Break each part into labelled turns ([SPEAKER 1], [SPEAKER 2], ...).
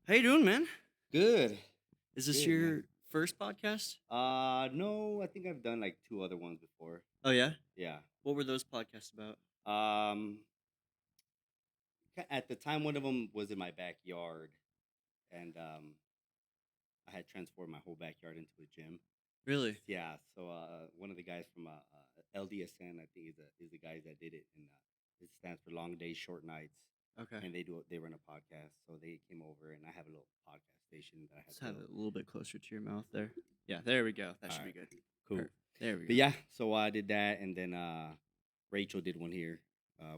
[SPEAKER 1] How you doing, man?
[SPEAKER 2] Good.
[SPEAKER 1] Is this
[SPEAKER 2] Good, man.
[SPEAKER 1] your first podcast?
[SPEAKER 2] No, I think I've done like two other ones before.
[SPEAKER 1] Oh yeah.
[SPEAKER 2] Yeah.
[SPEAKER 1] What were those podcasts about?
[SPEAKER 2] Um, at the time, one of them was in my backyard, and I had transformed my whole backyard into a gym.
[SPEAKER 1] Really?
[SPEAKER 2] Yeah. So, one of the guys from LDSN, I think, is the guys that did it, and it stands for Long Days, Short Nights,
[SPEAKER 1] Okay.
[SPEAKER 2] and they run a podcast. So they came over, and I have a little podcast station that I had
[SPEAKER 1] Let's have
[SPEAKER 2] built.
[SPEAKER 1] it a little bit closer to your mouth there. Yeah, there we go. That
[SPEAKER 2] All
[SPEAKER 1] should be
[SPEAKER 2] right.
[SPEAKER 1] good.
[SPEAKER 2] Cool.
[SPEAKER 1] There we
[SPEAKER 2] But
[SPEAKER 1] go.
[SPEAKER 2] yeah, so I did that, and then Rachel did one here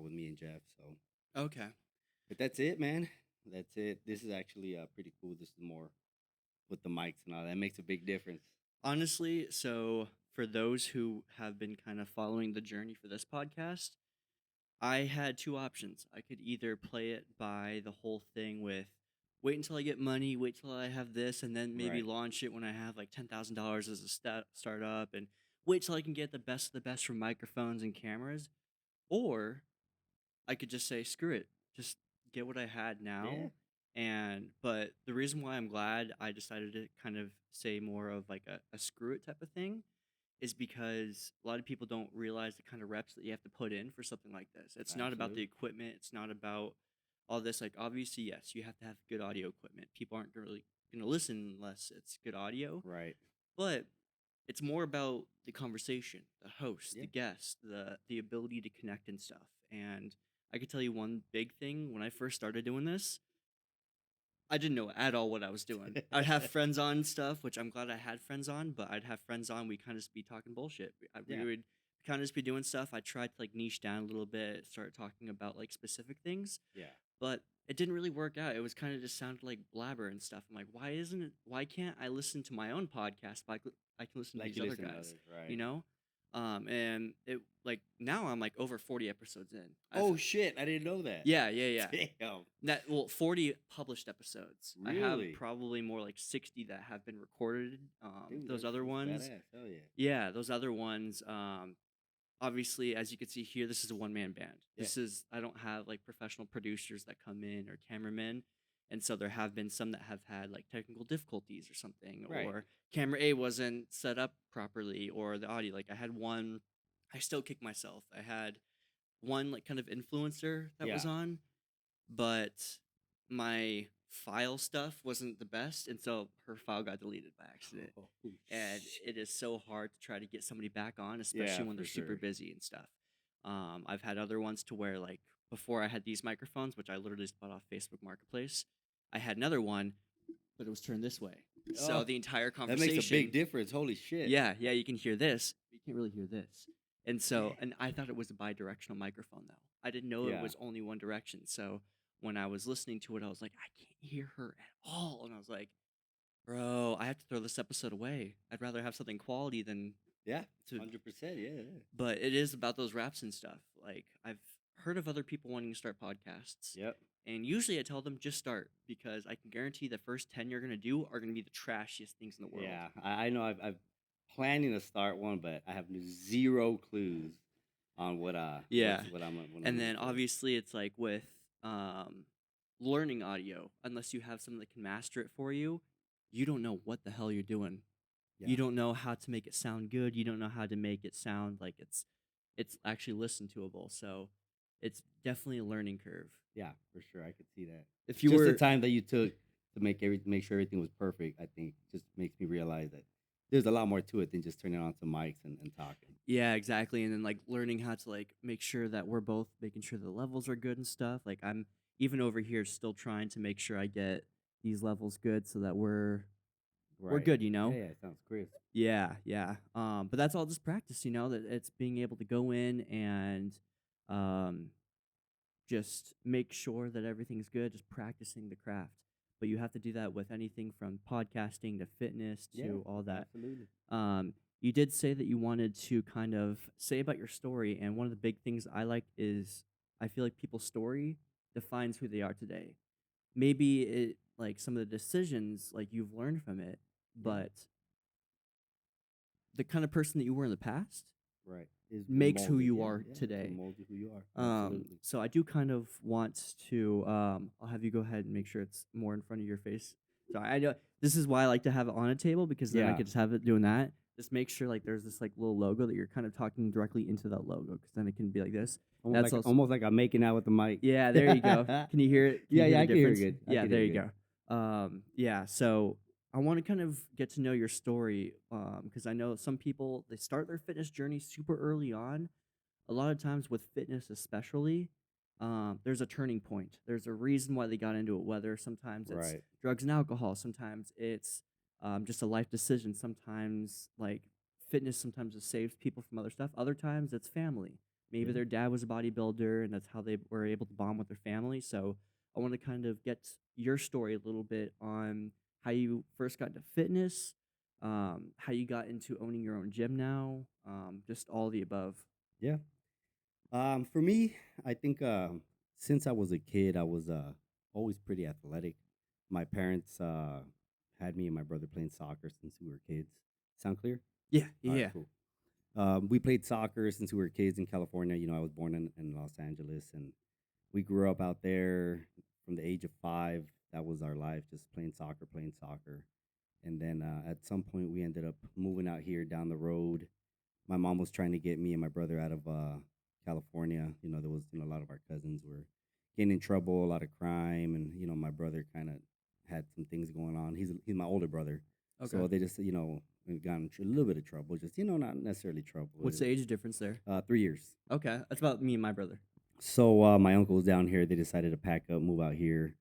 [SPEAKER 2] with me and Jeff. So,
[SPEAKER 1] Okay.
[SPEAKER 2] but that's it, man. That's it. This is actually pretty cool. This is more with the mics and all that. Makes a big difference.
[SPEAKER 1] Honestly, so for those who have been kind of following the journey for this podcast, I had two options. I could either play it by the whole thing with wait until I get money, wait till I have this, and then maybe
[SPEAKER 2] Right.
[SPEAKER 1] launch it when I have like $10,000 as a startup, and wait till I can get the best of the best from microphones and cameras. Or I could just say, screw it, just get what I had now.
[SPEAKER 2] Yeah.
[SPEAKER 1] But the reason why I'm glad I decided to kind of say more of like a screw it type of thing is because a lot of people don't realize the kind of reps that you have to put in for something like this. It's not about the
[SPEAKER 2] Absolutely.
[SPEAKER 1] equipment. It's not about all this. Like, obviously, yes, you have to have good audio equipment. People aren't really going to listen unless it's good audio.
[SPEAKER 2] Right.
[SPEAKER 1] But it's more about the conversation, the host,
[SPEAKER 2] Yeah.
[SPEAKER 1] the guest, the ability to connect and stuff. And I could tell you one big thing when I first started doing this, I didn't know at all what I was doing. I'd have friends on stuff, which I'm glad I had friends on, but I'd have friends on. We kind of just be talking bullshit. We
[SPEAKER 2] Yeah.
[SPEAKER 1] would kind of just be doing stuff. I tried to like niche down a little bit, start talking about like specific things,
[SPEAKER 2] Yeah.
[SPEAKER 1] but it didn't really work out. It was kind of just sounded like blabber and stuff. I'm like, why can't I listen to my own podcast? But I can listen to
[SPEAKER 2] Like
[SPEAKER 1] these
[SPEAKER 2] you
[SPEAKER 1] other
[SPEAKER 2] listen to
[SPEAKER 1] guys,
[SPEAKER 2] others, right?
[SPEAKER 1] you know? And it like now I'm like over 40 episodes in.
[SPEAKER 2] Oh shit! I didn't know that.
[SPEAKER 1] Yeah.
[SPEAKER 2] Damn.
[SPEAKER 1] Well, 40 published episodes. I have
[SPEAKER 2] Really?
[SPEAKER 1] probably more like 60 that have been recorded.
[SPEAKER 2] Dude,
[SPEAKER 1] Those other
[SPEAKER 2] that's
[SPEAKER 1] ones,
[SPEAKER 2] badass. Hell yeah.
[SPEAKER 1] yeah, those other ones. Obviously, as you can see here, this is a one-man band.
[SPEAKER 2] Yeah.
[SPEAKER 1] I don't have like professional producers that come in or cameramen. And so there have been some that have had like technical difficulties or something,
[SPEAKER 2] Right.
[SPEAKER 1] or camera A wasn't set up properly, or the audio. Like I had one, I still kick myself. I had one like kind of influencer that was
[SPEAKER 2] Yeah.
[SPEAKER 1] on, but my file stuff wasn't the best, and so her file got deleted by accident.
[SPEAKER 2] Oh,
[SPEAKER 1] And
[SPEAKER 2] shit.
[SPEAKER 1] it is so hard to try to get somebody back on,
[SPEAKER 2] Yeah,
[SPEAKER 1] especially when
[SPEAKER 2] for
[SPEAKER 1] they're super
[SPEAKER 2] sure.
[SPEAKER 1] busy and stuff. I've had other ones to where like before I had these microphones, which I literally just bought off Facebook Marketplace, I had another one, but it was turned this way. So
[SPEAKER 2] Oh,
[SPEAKER 1] the entire
[SPEAKER 2] that
[SPEAKER 1] conversation,
[SPEAKER 2] makes a big difference. Holy shit.
[SPEAKER 1] yeah, you can hear this, but you can't really hear this. And so, and I thought it was a bi-directional microphone though. I didn't know it
[SPEAKER 2] Yeah.
[SPEAKER 1] was only one direction. So when I was listening to it, I was like, I can't hear her at all. And I was like, bro, I have to throw this episode away. I'd rather have something quality than
[SPEAKER 2] Yeah.
[SPEAKER 1] to.
[SPEAKER 2] 100%. Yeah.
[SPEAKER 1] But it is about those raps and stuff. Like I've heard of other people wanting to start podcasts.
[SPEAKER 2] Yep.
[SPEAKER 1] And usually I tell them just start because I can guarantee the first 10 you're going to do are going to be the trashiest things in the world.
[SPEAKER 2] Yeah. I know I've planning to start one, but I have zero clues on what
[SPEAKER 1] Yeah.
[SPEAKER 2] what I'm
[SPEAKER 1] And then
[SPEAKER 2] for.
[SPEAKER 1] obviously it's like with learning audio, unless you have someone that can master it for you, you don't know what the hell you're doing.
[SPEAKER 2] Yeah.
[SPEAKER 1] You don't know how to make it sound good. You don't know how to make it sound like it's actually listen toable. So it's definitely a learning curve.
[SPEAKER 2] Yeah, for sure. I could see that.
[SPEAKER 1] If you
[SPEAKER 2] Just
[SPEAKER 1] were
[SPEAKER 2] the time that you took to make sure everything was perfect, I think just makes me realize that there's a lot more to it than just turning on some mics and talking.
[SPEAKER 1] Yeah, exactly. And then like learning how to like make sure that we're both making sure the levels are good and stuff. Like I'm even over here still trying to make sure I get these levels good so that we're
[SPEAKER 2] Right.
[SPEAKER 1] good, you know?
[SPEAKER 2] Yeah, sounds crisp.
[SPEAKER 1] Yeah. But that's all just practice, you know, that it's being able to go in and just make sure that everything's good, just practicing the craft. But you have to do that with anything from podcasting to fitness to all that.
[SPEAKER 2] Absolutely.
[SPEAKER 1] You did say that you wanted to kind of say about your story, and one of the big things I like is I feel like people's story defines who they are today. Maybe it like some of the decisions like you've learned from it, but the kind of person that you were in the past,
[SPEAKER 2] Right. is
[SPEAKER 1] makes who
[SPEAKER 2] molded.
[SPEAKER 1] you
[SPEAKER 2] Yeah,
[SPEAKER 1] are
[SPEAKER 2] yeah. To
[SPEAKER 1] today.
[SPEAKER 2] mold you who you are. Absolutely.
[SPEAKER 1] So I do kind of want to. I'll have you go ahead and make sure it's more in front of your face. Sorry, I know this is why I like to have it on a table because then I
[SPEAKER 2] Yeah.
[SPEAKER 1] could just have it doing that. Just make sure like there's this like little logo that you're kind of talking directly into that logo because then it can be like this. That's also
[SPEAKER 2] Almost like I'm making out with the mic.
[SPEAKER 1] yeah. There you go. Can you hear it? Can you
[SPEAKER 2] Yeah,
[SPEAKER 1] hear
[SPEAKER 2] yeah,
[SPEAKER 1] the
[SPEAKER 2] I can hear it
[SPEAKER 1] difference?
[SPEAKER 2] good. I
[SPEAKER 1] Yeah,
[SPEAKER 2] can hear
[SPEAKER 1] there
[SPEAKER 2] it
[SPEAKER 1] you
[SPEAKER 2] good.
[SPEAKER 1] go. Yeah. So I want to kind of get to know your story because I know some people they start their fitness journey super early on a lot of times with fitness especially there's a turning point, there's a reason why they got into it, whether sometimes it's
[SPEAKER 2] Right.
[SPEAKER 1] drugs and alcohol, sometimes it's just a life decision, sometimes like fitness sometimes it saves people from other stuff, other times it's family, maybe
[SPEAKER 2] Yeah.
[SPEAKER 1] their dad was a bodybuilder and that's how they were able to bond with their family. So I want to kind of get your story a little bit on how you first got into fitness, how you got into owning your own gym now, just all the above.
[SPEAKER 2] Yeah. For me, I think since I was a kid, I was always pretty athletic. My parents had me and my brother playing soccer since we were kids. Sound clear?
[SPEAKER 1] Yeah,
[SPEAKER 2] All right,
[SPEAKER 1] yeah.
[SPEAKER 2] cool. We played soccer since we were kids in California. You know, I was born in Los Angeles, and we grew up out there from the age of 5. That was our life, just playing soccer, playing soccer. And then at some point, we ended up moving out here down the road. My mom was trying to get me and my brother out of California. You know, there was a lot of our cousins were getting in trouble, a lot of crime, and my brother kind of had some things going on. He's my older brother,
[SPEAKER 1] Okay.
[SPEAKER 2] so they just got in a little bit of trouble. Just not necessarily trouble.
[SPEAKER 1] What's the age difference there?
[SPEAKER 2] 3 years.
[SPEAKER 1] Okay, that's about me and my brother.
[SPEAKER 2] So my uncle's down here. They decided to pack up, move out here,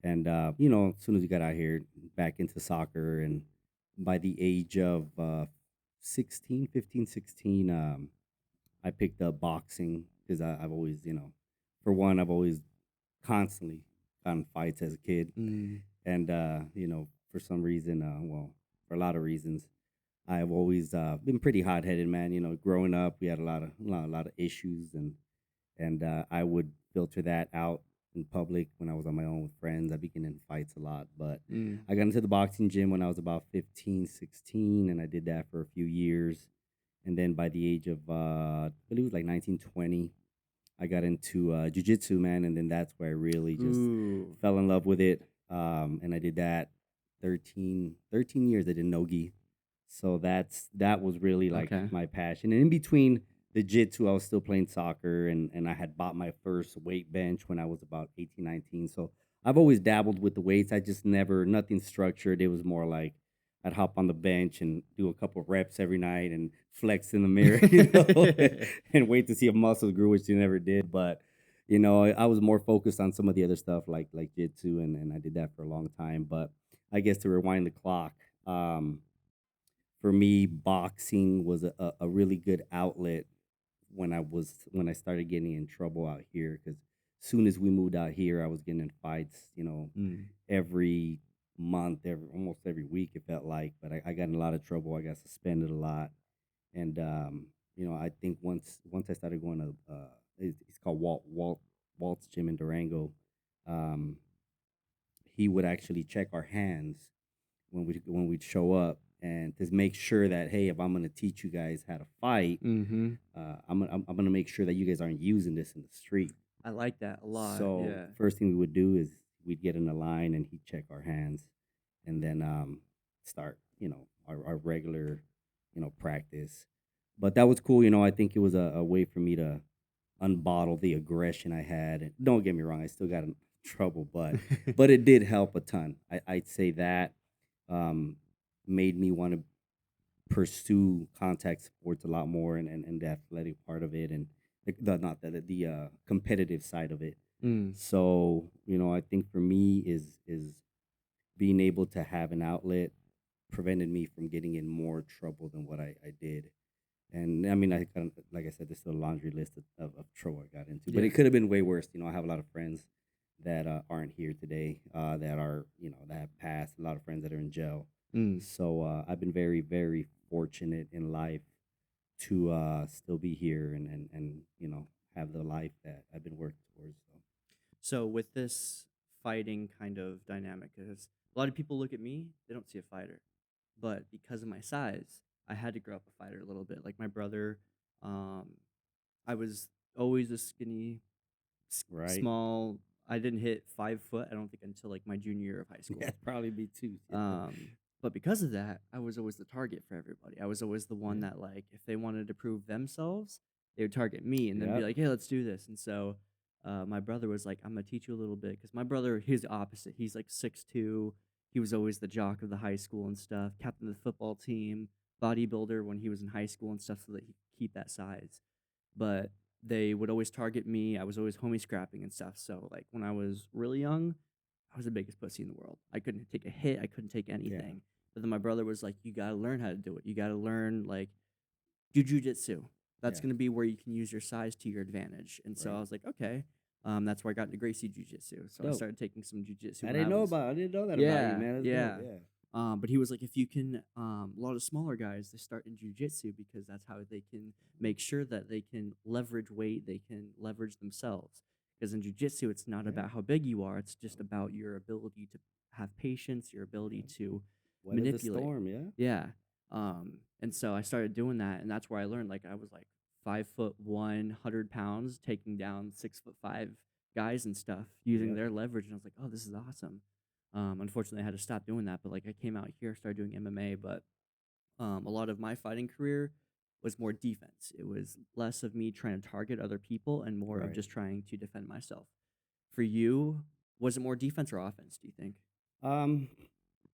[SPEAKER 2] and as soon as we got out here, back into soccer, and by the age of 16, 15, 16, I picked up boxing because I've always, for one, I've always constantly gotten fights as a kid,
[SPEAKER 1] Mm.
[SPEAKER 2] and for some reason, well, for a lot of reasons, I've always been pretty hot headed, man. You know, growing up, we had a lot of issues, and I would filter that out in public when I was on my own with friends. I'd be getting in fights a lot, but
[SPEAKER 1] Mm.
[SPEAKER 2] I got into the boxing gym when I was about 15, 16, and I did that for a few years. And then by the age of, I believe it was like 19, 20, I got into jujitsu, man. And then that's where I really just
[SPEAKER 1] Ooh.
[SPEAKER 2] fell in love with it. And I did that 13 years. I did nogi. So that was really like
[SPEAKER 1] Okay.
[SPEAKER 2] my passion. And in between the jitsu, I was still playing soccer, and I had bought my first weight bench when I was about 18, 19. So I've always dabbled with the weights. I just never, nothing structured. It was more like I'd hop on the bench and do a couple reps every night and flex in the mirror, and wait to see if muscles grew, which they never did. But I was more focused on some of the other stuff like jitsu, and I did that for a long time. But I guess to rewind the clock, for me, boxing was a really good outlet when I started getting in trouble out here. Because soon as we moved out here, I was getting in fights,
[SPEAKER 1] Mm.
[SPEAKER 2] every month, almost every week it felt like. But I got in a lot of trouble. I got suspended a lot, and I think once I started going to it's called Walt's Gym in Durango. Um, he would actually check our hands when we'd show up, and to make sure that, hey, if I'm gonna teach you guys how to fight,
[SPEAKER 1] Mm-hmm.
[SPEAKER 2] I'm gonna make sure that you guys aren't using this in the street.
[SPEAKER 1] I like that a lot.
[SPEAKER 2] So
[SPEAKER 1] Yeah.
[SPEAKER 2] first thing we would do is we'd get in the line and he'd check our hands, and then start our regular practice. But that was cool. I think it was a way for me to unbottle the aggression I had. And don't get me wrong, I still got in trouble, but it did help a ton. I'd say that um, made me want to pursue contact sports a lot more, and the athletic part of it, and the not the competitive side of it.
[SPEAKER 1] Mm.
[SPEAKER 2] So I think for me is being able to have an outlet prevented me from getting in more trouble than what I did. And I mean, I kind of, like I said, there's still a laundry list of trouble I got into, but
[SPEAKER 1] Yeah.
[SPEAKER 2] it could have been way worse. I have a lot of friends that aren't here today, that have passed. A lot of friends that are in jail.
[SPEAKER 1] Mm.
[SPEAKER 2] So I've been very, very fortunate in life to still be here, and have the life that I've been working towards. So
[SPEAKER 1] So with this fighting kind of dynamic, because a lot of people look at me, they don't see a fighter, but because of my size, I had to grow up a fighter a little bit. Like my brother, Um, I was always a skinny,
[SPEAKER 2] Right.
[SPEAKER 1] small. I didn't hit 5 foot. I don't think until like my junior year of high
[SPEAKER 2] Yeah,
[SPEAKER 1] school.
[SPEAKER 2] probably me too. Yeah.
[SPEAKER 1] But because of that, I was always the target for everybody. I was always the one
[SPEAKER 2] Yeah.
[SPEAKER 1] that, like, if they wanted to prove themselves, they would target me and then be
[SPEAKER 2] Yep.
[SPEAKER 1] like, "Hey, let's do this." And so, my brother was like, "I'm gonna teach you a little bit," because my brother, he's the opposite. He's like 6'2". He was always the jock of the high school and stuff, captain of the football team, bodybuilder when he was in high school and stuff, so that he could keep that size. But they would always target me. I was always homie scrapping and stuff. So like when I was really young, I was the biggest pussy in the world. I couldn't take a hit. I couldn't take
[SPEAKER 2] Yeah.
[SPEAKER 1] anything. But then my brother was like, "You gotta learn how to do it. You gotta learn like do jujitsu. That's
[SPEAKER 2] Yeah.
[SPEAKER 1] gonna be where you can use your size to your advantage." And so I
[SPEAKER 2] Right.
[SPEAKER 1] was like, okay. That's where I got into Gracie Jiu-Jitsu. So I
[SPEAKER 2] Dope.
[SPEAKER 1] started taking some jujitsu when I was
[SPEAKER 2] I didn't know that about you,
[SPEAKER 1] yeah,
[SPEAKER 2] man. That's dope.
[SPEAKER 1] yeah.
[SPEAKER 2] Yeah.
[SPEAKER 1] But he was like, if you can, a lot of smaller guys, they start in jujitsu because that's how they can make sure that they can leverage weight, they can leverage themselves. Because in jujitsu, it's not
[SPEAKER 2] Yeah.
[SPEAKER 1] about how big you are; it's just
[SPEAKER 2] No,
[SPEAKER 1] about your ability to have patience, your ability
[SPEAKER 2] yeah.
[SPEAKER 1] to
[SPEAKER 2] Weather the
[SPEAKER 1] manipulate.
[SPEAKER 2] storm. Yeah.
[SPEAKER 1] Yeah. And so I started doing that, and that's where I learned. Like I was like 5'1", 100 pounds, taking down 6'5" guys and stuff using
[SPEAKER 2] Yep.
[SPEAKER 1] their leverage, and I was like, oh, this is awesome. Unfortunately, I had to stop doing that, but like I came out here, started doing MMA, but a lot of my fighting career was more defense. It was less of me trying to target other people and more of
[SPEAKER 2] Right.
[SPEAKER 1] just trying to defend myself. For you, was it more defense or offense, do you think?
[SPEAKER 2] Um,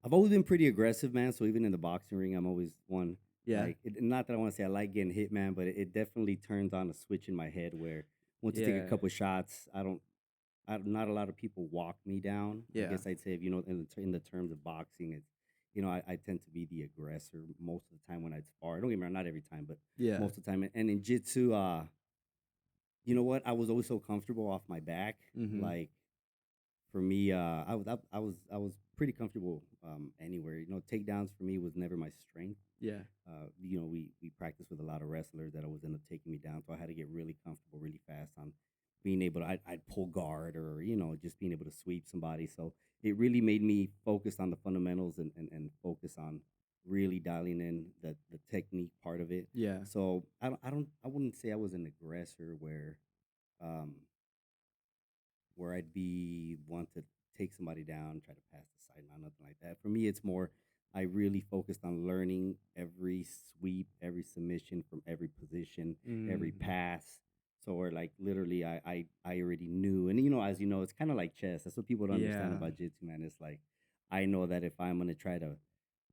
[SPEAKER 2] I've always been pretty aggressive, man. So even in the boxing ring, I'm always one
[SPEAKER 1] Yeah.
[SPEAKER 2] like. Not that I want to say I like getting hit, man, but it definitely turns on a switch in my head where once you take a
[SPEAKER 1] Yeah.
[SPEAKER 2] couple shots, not a lot of people walk me down. I
[SPEAKER 1] Yeah.
[SPEAKER 2] guess I'd say if you know in the terms of boxing, it's I tend to be the aggressor most of the time when I spar. Don't get me wrong, not every time, but
[SPEAKER 1] Yeah.
[SPEAKER 2] most of the time. And in jitsu, you know what? I was always so comfortable off my back,
[SPEAKER 1] Mm-hmm.
[SPEAKER 2] like for me, I was pretty comfortable anywhere. You know, takedowns for me was never my strength.
[SPEAKER 1] Yeah.
[SPEAKER 2] We practiced with a lot of wrestlers that always end up taking me down, so I had to get really comfortable really fast on being able to. I'd pull guard or just being able to sweep somebody. So it really made me focus on the fundamentals and focus on really dialing in the technique part of it.
[SPEAKER 1] Yeah.
[SPEAKER 2] So I wouldn't say I was an aggressor um, where I'd be want to take somebody down, try to pass the sideline, nothing like that. For me, it's more I really focused on learning every sweep, every submission from every position, every
[SPEAKER 1] Mm.
[SPEAKER 2] pass. So or like literally I already knew. And as you know, it's kind of like chess. That's what people don't understand
[SPEAKER 1] Yeah.
[SPEAKER 2] about jitsu, man. It's like I know that if I'm gonna try to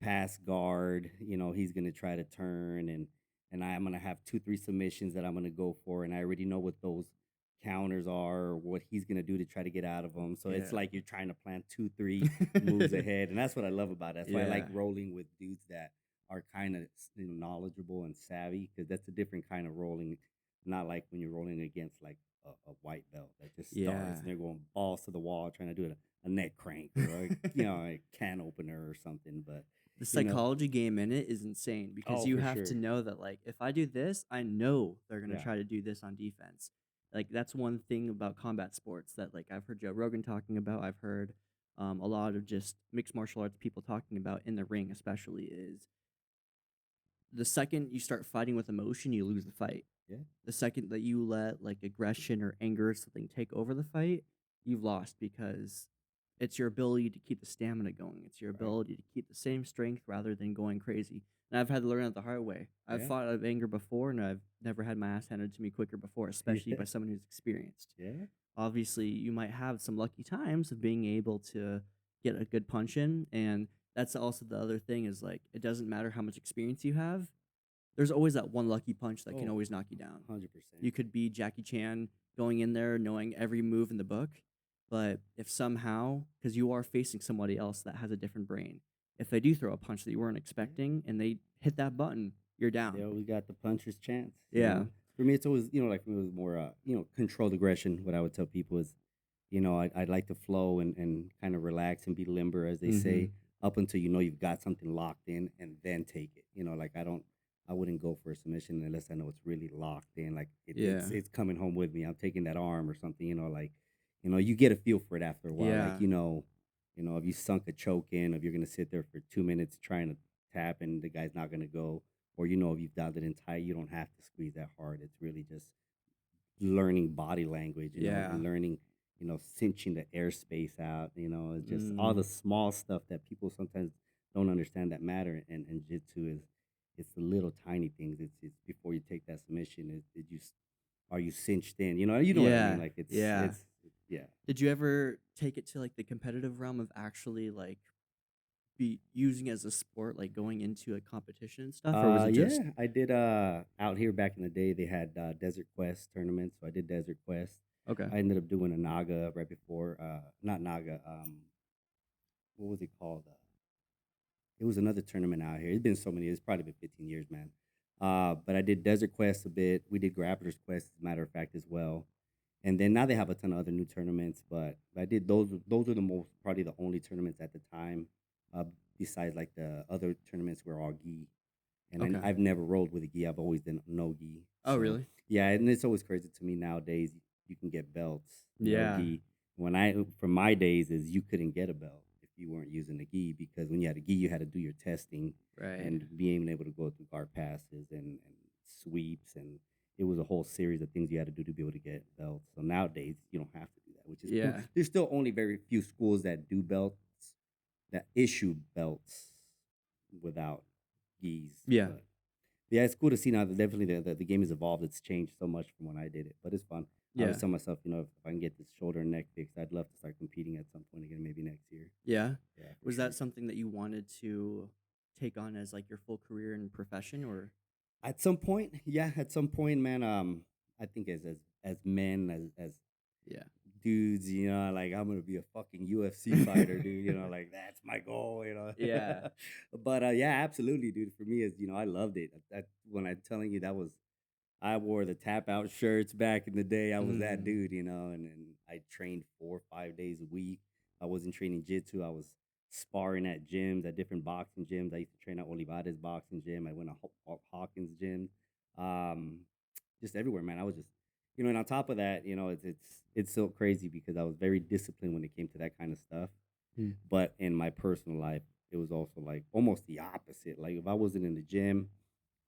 [SPEAKER 2] pass guard, he's gonna try to turn and I'm gonna have two, three submissions that I'm gonna go for. And I already know what those counters are or what he's gonna do to try to get out of them. So it's
[SPEAKER 1] Yeah.
[SPEAKER 2] like you're trying to plan 2, 3 moves ahead, and that's what I love about it. That's why I like
[SPEAKER 1] Yeah.
[SPEAKER 2] rolling with dudes that are kind of knowledgeable and savvy because that's a different kind of rolling. Not like when you're rolling against like a white belt that just starts
[SPEAKER 1] Yeah.
[SPEAKER 2] and they're going balls to the wall trying to do a neck crank or a can opener or something. But
[SPEAKER 1] The
[SPEAKER 2] you know,
[SPEAKER 1] psychology game in it is insane because
[SPEAKER 2] oh
[SPEAKER 1] you
[SPEAKER 2] for
[SPEAKER 1] have to
[SPEAKER 2] sure,
[SPEAKER 1] know that, like, if I do this, I know they're gonna
[SPEAKER 2] yeah,
[SPEAKER 1] try to do this on defense. Like, that's one thing about combat sports that, like, I've heard Joe Rogan talking about. I've heard a lot of just mixed martial arts people talking about in the ring, especially, is the second you start fighting with emotion, you lose the fight.
[SPEAKER 2] yeah,
[SPEAKER 1] The second that you let like aggression or anger or something take over the fight, you've lost because it's your ability to keep the stamina going. It's your
[SPEAKER 2] right,
[SPEAKER 1] ability to keep the same strength rather than going crazy. And I've had to learn that the hard way. I've
[SPEAKER 2] yeah,
[SPEAKER 1] fought out of anger before, and I've never had my ass handed to me quicker before, especially by
[SPEAKER 2] yeah,
[SPEAKER 1] someone who's experienced.
[SPEAKER 2] yeah,
[SPEAKER 1] Obviously, you might have some lucky times of being able to get a good punch in, and that's also the other thing is like it doesn't matter how much experience you have, there's always that one lucky punch that can
[SPEAKER 2] oh,
[SPEAKER 1] always knock you down.
[SPEAKER 2] 100%,
[SPEAKER 1] You could be Jackie Chan going in there knowing every move in the book, but if somehow, because you are facing somebody else that has a different brain, if they do throw a punch that you weren't
[SPEAKER 2] yeah.
[SPEAKER 1] expecting and they hit that button, you're
[SPEAKER 2] They
[SPEAKER 1] down.
[SPEAKER 2] always got the puncher's chance,
[SPEAKER 1] Yeah.
[SPEAKER 2] For me, it's always, like for me, it was more, controlled aggression. What I would tell people is, I'd like to flow and kind of relax and be limber, as they
[SPEAKER 1] Mm-hmm.
[SPEAKER 2] say, up until you've got something locked in, and then take it. Like I wouldn't go for a submission unless I know it's really locked in. Like
[SPEAKER 1] Yeah.
[SPEAKER 2] it's coming home with me. I'm taking that arm or something. Like, you get a feel for it after a while. Like,
[SPEAKER 1] Yeah.
[SPEAKER 2] if you sunk a choke in, if you're gonna sit there for 2 minutes trying to tap and the guy's not gonna go, or if you've dialed it in tight, you don't have to squeeze that hard. It's really just learning body language,
[SPEAKER 1] Yeah.
[SPEAKER 2] and learning, cinching the airspace out. It's just all
[SPEAKER 1] Mm.
[SPEAKER 2] the small stuff that people sometimes don't understand that matter. And jitsu is it's the little tiny things. It's before you take that submission. Are you cinched in? You know what I mean.
[SPEAKER 1] Yeah.
[SPEAKER 2] Like
[SPEAKER 1] Yeah.
[SPEAKER 2] yeah.
[SPEAKER 1] Did you ever take it to like the competitive realm of actually like be using it as a sport, like going into a competition and stuff, or was it just
[SPEAKER 2] Yeah, I did. Out here back in the day, they had Desert Quest tournaments, so I did Desert Quest.
[SPEAKER 1] okay?
[SPEAKER 2] I ended up doing a Naga right before. Not Naga. What was it called? It was another tournament out here. It's been so many. It's probably been 15 years, man. But I did Desert Quest a bit. We did Grappler's Quest, as a matter of fact, as well. And then now they have a ton of other new tournaments, but I did those. Those are the most probably the only tournaments at the time. Uh, Besides, like the other tournaments were all gi, and
[SPEAKER 1] Okay.
[SPEAKER 2] I've never rolled with a gi. I've always done no gi.
[SPEAKER 1] Oh,
[SPEAKER 2] So
[SPEAKER 1] really?
[SPEAKER 2] yeah, and it's always crazy to me nowadays. You can get belts, no
[SPEAKER 1] Yeah.
[SPEAKER 2] gi. From my days is you couldn't get a belt if you weren't using a gi, because when you had a gi, you had to do your testing
[SPEAKER 1] Right.
[SPEAKER 2] and being able to go through guard passes and sweeps, and it was a whole series of things you had to do to be able to get belts. So nowadays you don't have to do that, which is cool.
[SPEAKER 1] Yeah.
[SPEAKER 2] There's still only very few schools that do belts, that issue belts without gis,
[SPEAKER 1] Yeah.
[SPEAKER 2] but yeah, it's cool to see now that definitely the game has evolved. It's changed so much from when I did it, but it's fun. I always
[SPEAKER 1] Yeah.
[SPEAKER 2] tell myself, if I can get this shoulder and neck fixed, I'd love to start competing at some point again, maybe next year.
[SPEAKER 1] Yeah.
[SPEAKER 2] Yeah, for
[SPEAKER 1] Was that
[SPEAKER 2] sure.
[SPEAKER 1] something that you wanted to take on as like your full career and profession, or?
[SPEAKER 2] At some point, yeah, at some point, man. I think as men, as
[SPEAKER 1] Yeah.
[SPEAKER 2] dudes, like I'm gonna be a fucking UFC fighter, dude. Like that's my goal,
[SPEAKER 1] Yeah.
[SPEAKER 2] But yeah, absolutely, dude. For me, is I loved it. When I'm telling you, I wore the tap out shirts back in the day. I was that
[SPEAKER 1] Mm.
[SPEAKER 2] dude, and I trained 4 or 5 days a week. I wasn't training jitsu. I was sparring at gyms, at different boxing gyms. I used to train at Olivares boxing gym. I went to Hawkins gym. Um, just everywhere, man. I was just, and on top of that, it's so crazy because I was very disciplined when it came to that kind of stuff.
[SPEAKER 1] Mm.
[SPEAKER 2] But in my personal life, it was also like almost the opposite. Like if I wasn't in the gym,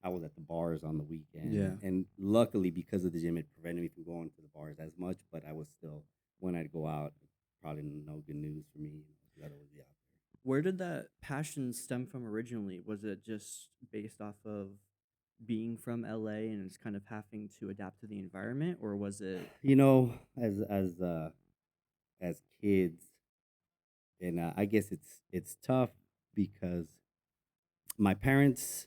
[SPEAKER 2] I was at the bars on the weekend,
[SPEAKER 1] Yeah.
[SPEAKER 2] and luckily because of the gym, it prevented me from going to the bars as much. But I was still, when I'd go out, probably no good news for me. I'd always be out
[SPEAKER 1] Where did that passion stem from originally? Was it just based off of being from LA and it's kind of having to adapt to the environment, or was it?
[SPEAKER 2] there. As kids, and I guess it's tough because my parents,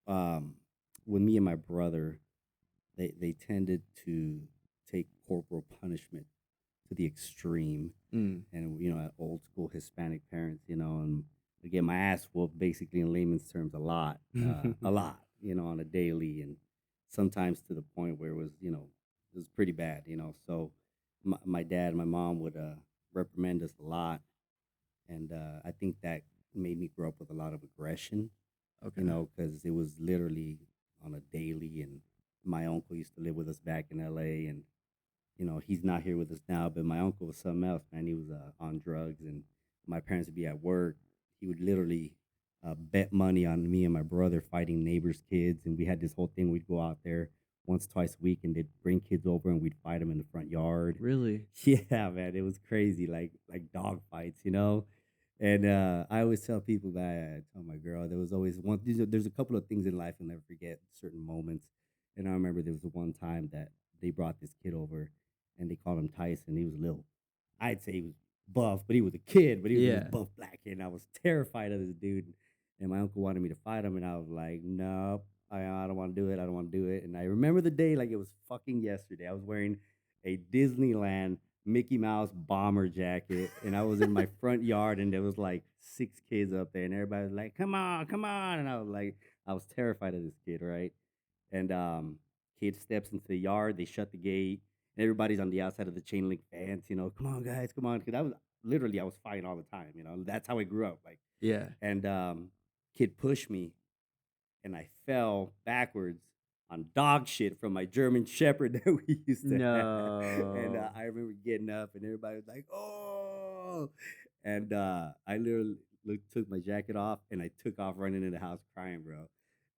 [SPEAKER 2] um, with me and my brother, they tended to take corporal punishment to the extreme,
[SPEAKER 1] Mm.
[SPEAKER 2] and old school Hispanic parents, and get my ass whooped basically in layman's terms a lot, on a daily, and sometimes to the point where it was pretty bad, So my dad and my mom would reprimand us a lot, and I think that made me grow up with a lot of aggression,
[SPEAKER 1] Okay.
[SPEAKER 2] because it was literally on a daily, and my uncle used to live with us back in LA, and he's not here with us now, but my uncle was something else, man. He was on drugs, and my parents would be at work. He would literally bet money on me and my brother fighting neighbors' kids, and we had this whole thing. We'd go out there once, twice a week, and they'd bring kids over, and we'd fight them in the front yard.
[SPEAKER 1] Really?
[SPEAKER 2] Yeah, man, it was crazy, like dog fights. And I always tell people that I tell my girl there was always one. There's a couple of things in life I'll never forget, certain moments. And I remember there was one time that they brought this kid over, and they called him Tyson. He was little. I'd say he was buff, but he was a kid, but he was this
[SPEAKER 1] Yeah.
[SPEAKER 2] buff black kid. And I was terrified of this dude. And my uncle wanted me to fight him, and I was like, nope, I don't want to do it. I don't want to do it. And I remember the day like it was fucking yesterday. I was wearing a Disneyland Mickey Mouse bomber jacket, and I was in my front yard, and there was like 6 kids up there, and everybody was like, come on," and I was like, I was terrified of this kid, right? And kid steps into the yard, they shut the gate, and everybody's on the outside of the chain link fence, come on guys, come on, because I was fighting all the time, that's how I grew up, like,
[SPEAKER 1] Yeah.
[SPEAKER 2] and kid pushed me, and I fell backwards on dog shit from my German Shepherd that we used to have. And
[SPEAKER 1] No.
[SPEAKER 2] I remember getting up, and everybody was like, "Oh!" And I literally took my jacket off, and I took off running in the house crying, bro.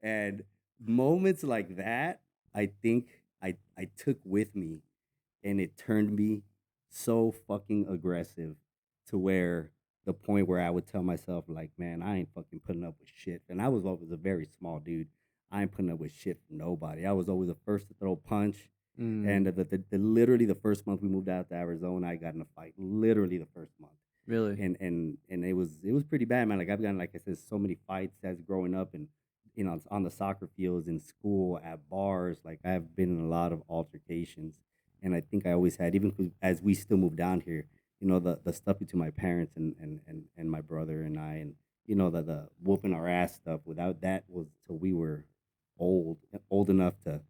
[SPEAKER 2] And moments like that, I think I took with me, and it turned me so fucking aggressive to where the point where I would tell myself like, man, I ain't fucking putting up with shit. And I was always a very small dude. I ain't putting up with shit from nobody. I was always the first to throw a punch. And
[SPEAKER 1] Mm,
[SPEAKER 2] literally the first month we moved out to Arizona, I got in a fight. Literally the first month.
[SPEAKER 1] really?
[SPEAKER 2] And it was pretty bad, man. Like I've gotten, like I said, so many fights as growing up, and on the soccer fields, in school, at bars. Like I've been in a lot of altercations, and I think I always had, even as we still moved down here, the stuff between my parents and my brother and I, and the whooping our ass stuff. Without that was till we were old enough to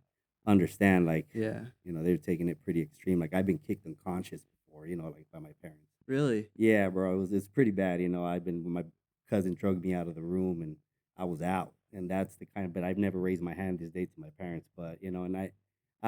[SPEAKER 2] understand, like,
[SPEAKER 1] Yeah.
[SPEAKER 2] they were taking it pretty extreme. Like I've been kicked unconscious before, like by my parents.
[SPEAKER 1] Really?
[SPEAKER 2] Yeah, bro, it's pretty bad. I've been my cousin drugged me out of the room, and I was out, and that's the kind of. But I've never raised my hand this day to my parents, but and I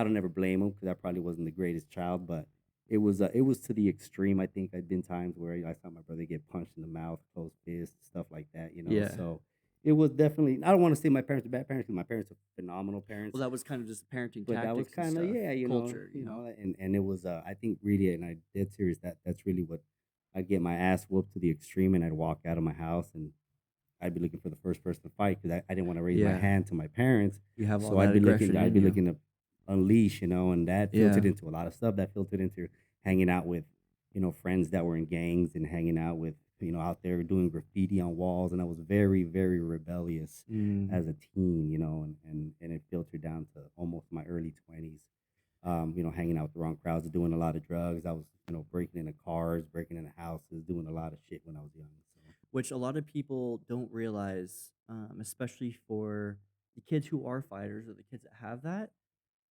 [SPEAKER 2] don't ever blame them because I probably wasn't the greatest child, but it was to the extreme. I think I've been times where I saw my brother get punched in the mouth, closed fist, stuff like that.
[SPEAKER 1] Yeah.
[SPEAKER 2] So it was definitely. I don't want to say my parents are bad parents because my parents are phenomenal
[SPEAKER 1] Well,
[SPEAKER 2] parents,
[SPEAKER 1] that was kind of just parenting
[SPEAKER 2] but that was
[SPEAKER 1] tactics and
[SPEAKER 2] kind of,
[SPEAKER 1] stuff,
[SPEAKER 2] yeah,
[SPEAKER 1] culture,
[SPEAKER 2] and it was I think really, and I dead serious, that's really what I'd get my ass whooped to the extreme, and I'd walk out of my house, and I'd be looking for the first person to fight because I didn't want to raise my
[SPEAKER 1] Yeah.
[SPEAKER 2] hand to my parents,
[SPEAKER 1] You have all
[SPEAKER 2] so I'd
[SPEAKER 1] that
[SPEAKER 2] be looking
[SPEAKER 1] aggression
[SPEAKER 2] I'd
[SPEAKER 1] in
[SPEAKER 2] be
[SPEAKER 1] you.
[SPEAKER 2] looking to unleash, and that filtered
[SPEAKER 1] Yeah.
[SPEAKER 2] into a lot of stuff. That filtered into hanging out with friends that were in gangs, and hanging out with out there doing graffiti on walls, and I was very, very rebellious
[SPEAKER 1] Mm.
[SPEAKER 2] as a teen, and it filtered down to almost my early 20s. Hanging out with the wrong crowds, doing a lot of drugs. I was, breaking into cars, breaking into houses, doing a lot of shit when I was young. So
[SPEAKER 1] Which a lot of people don't realize, especially for the kids who are fighters or the kids that have that,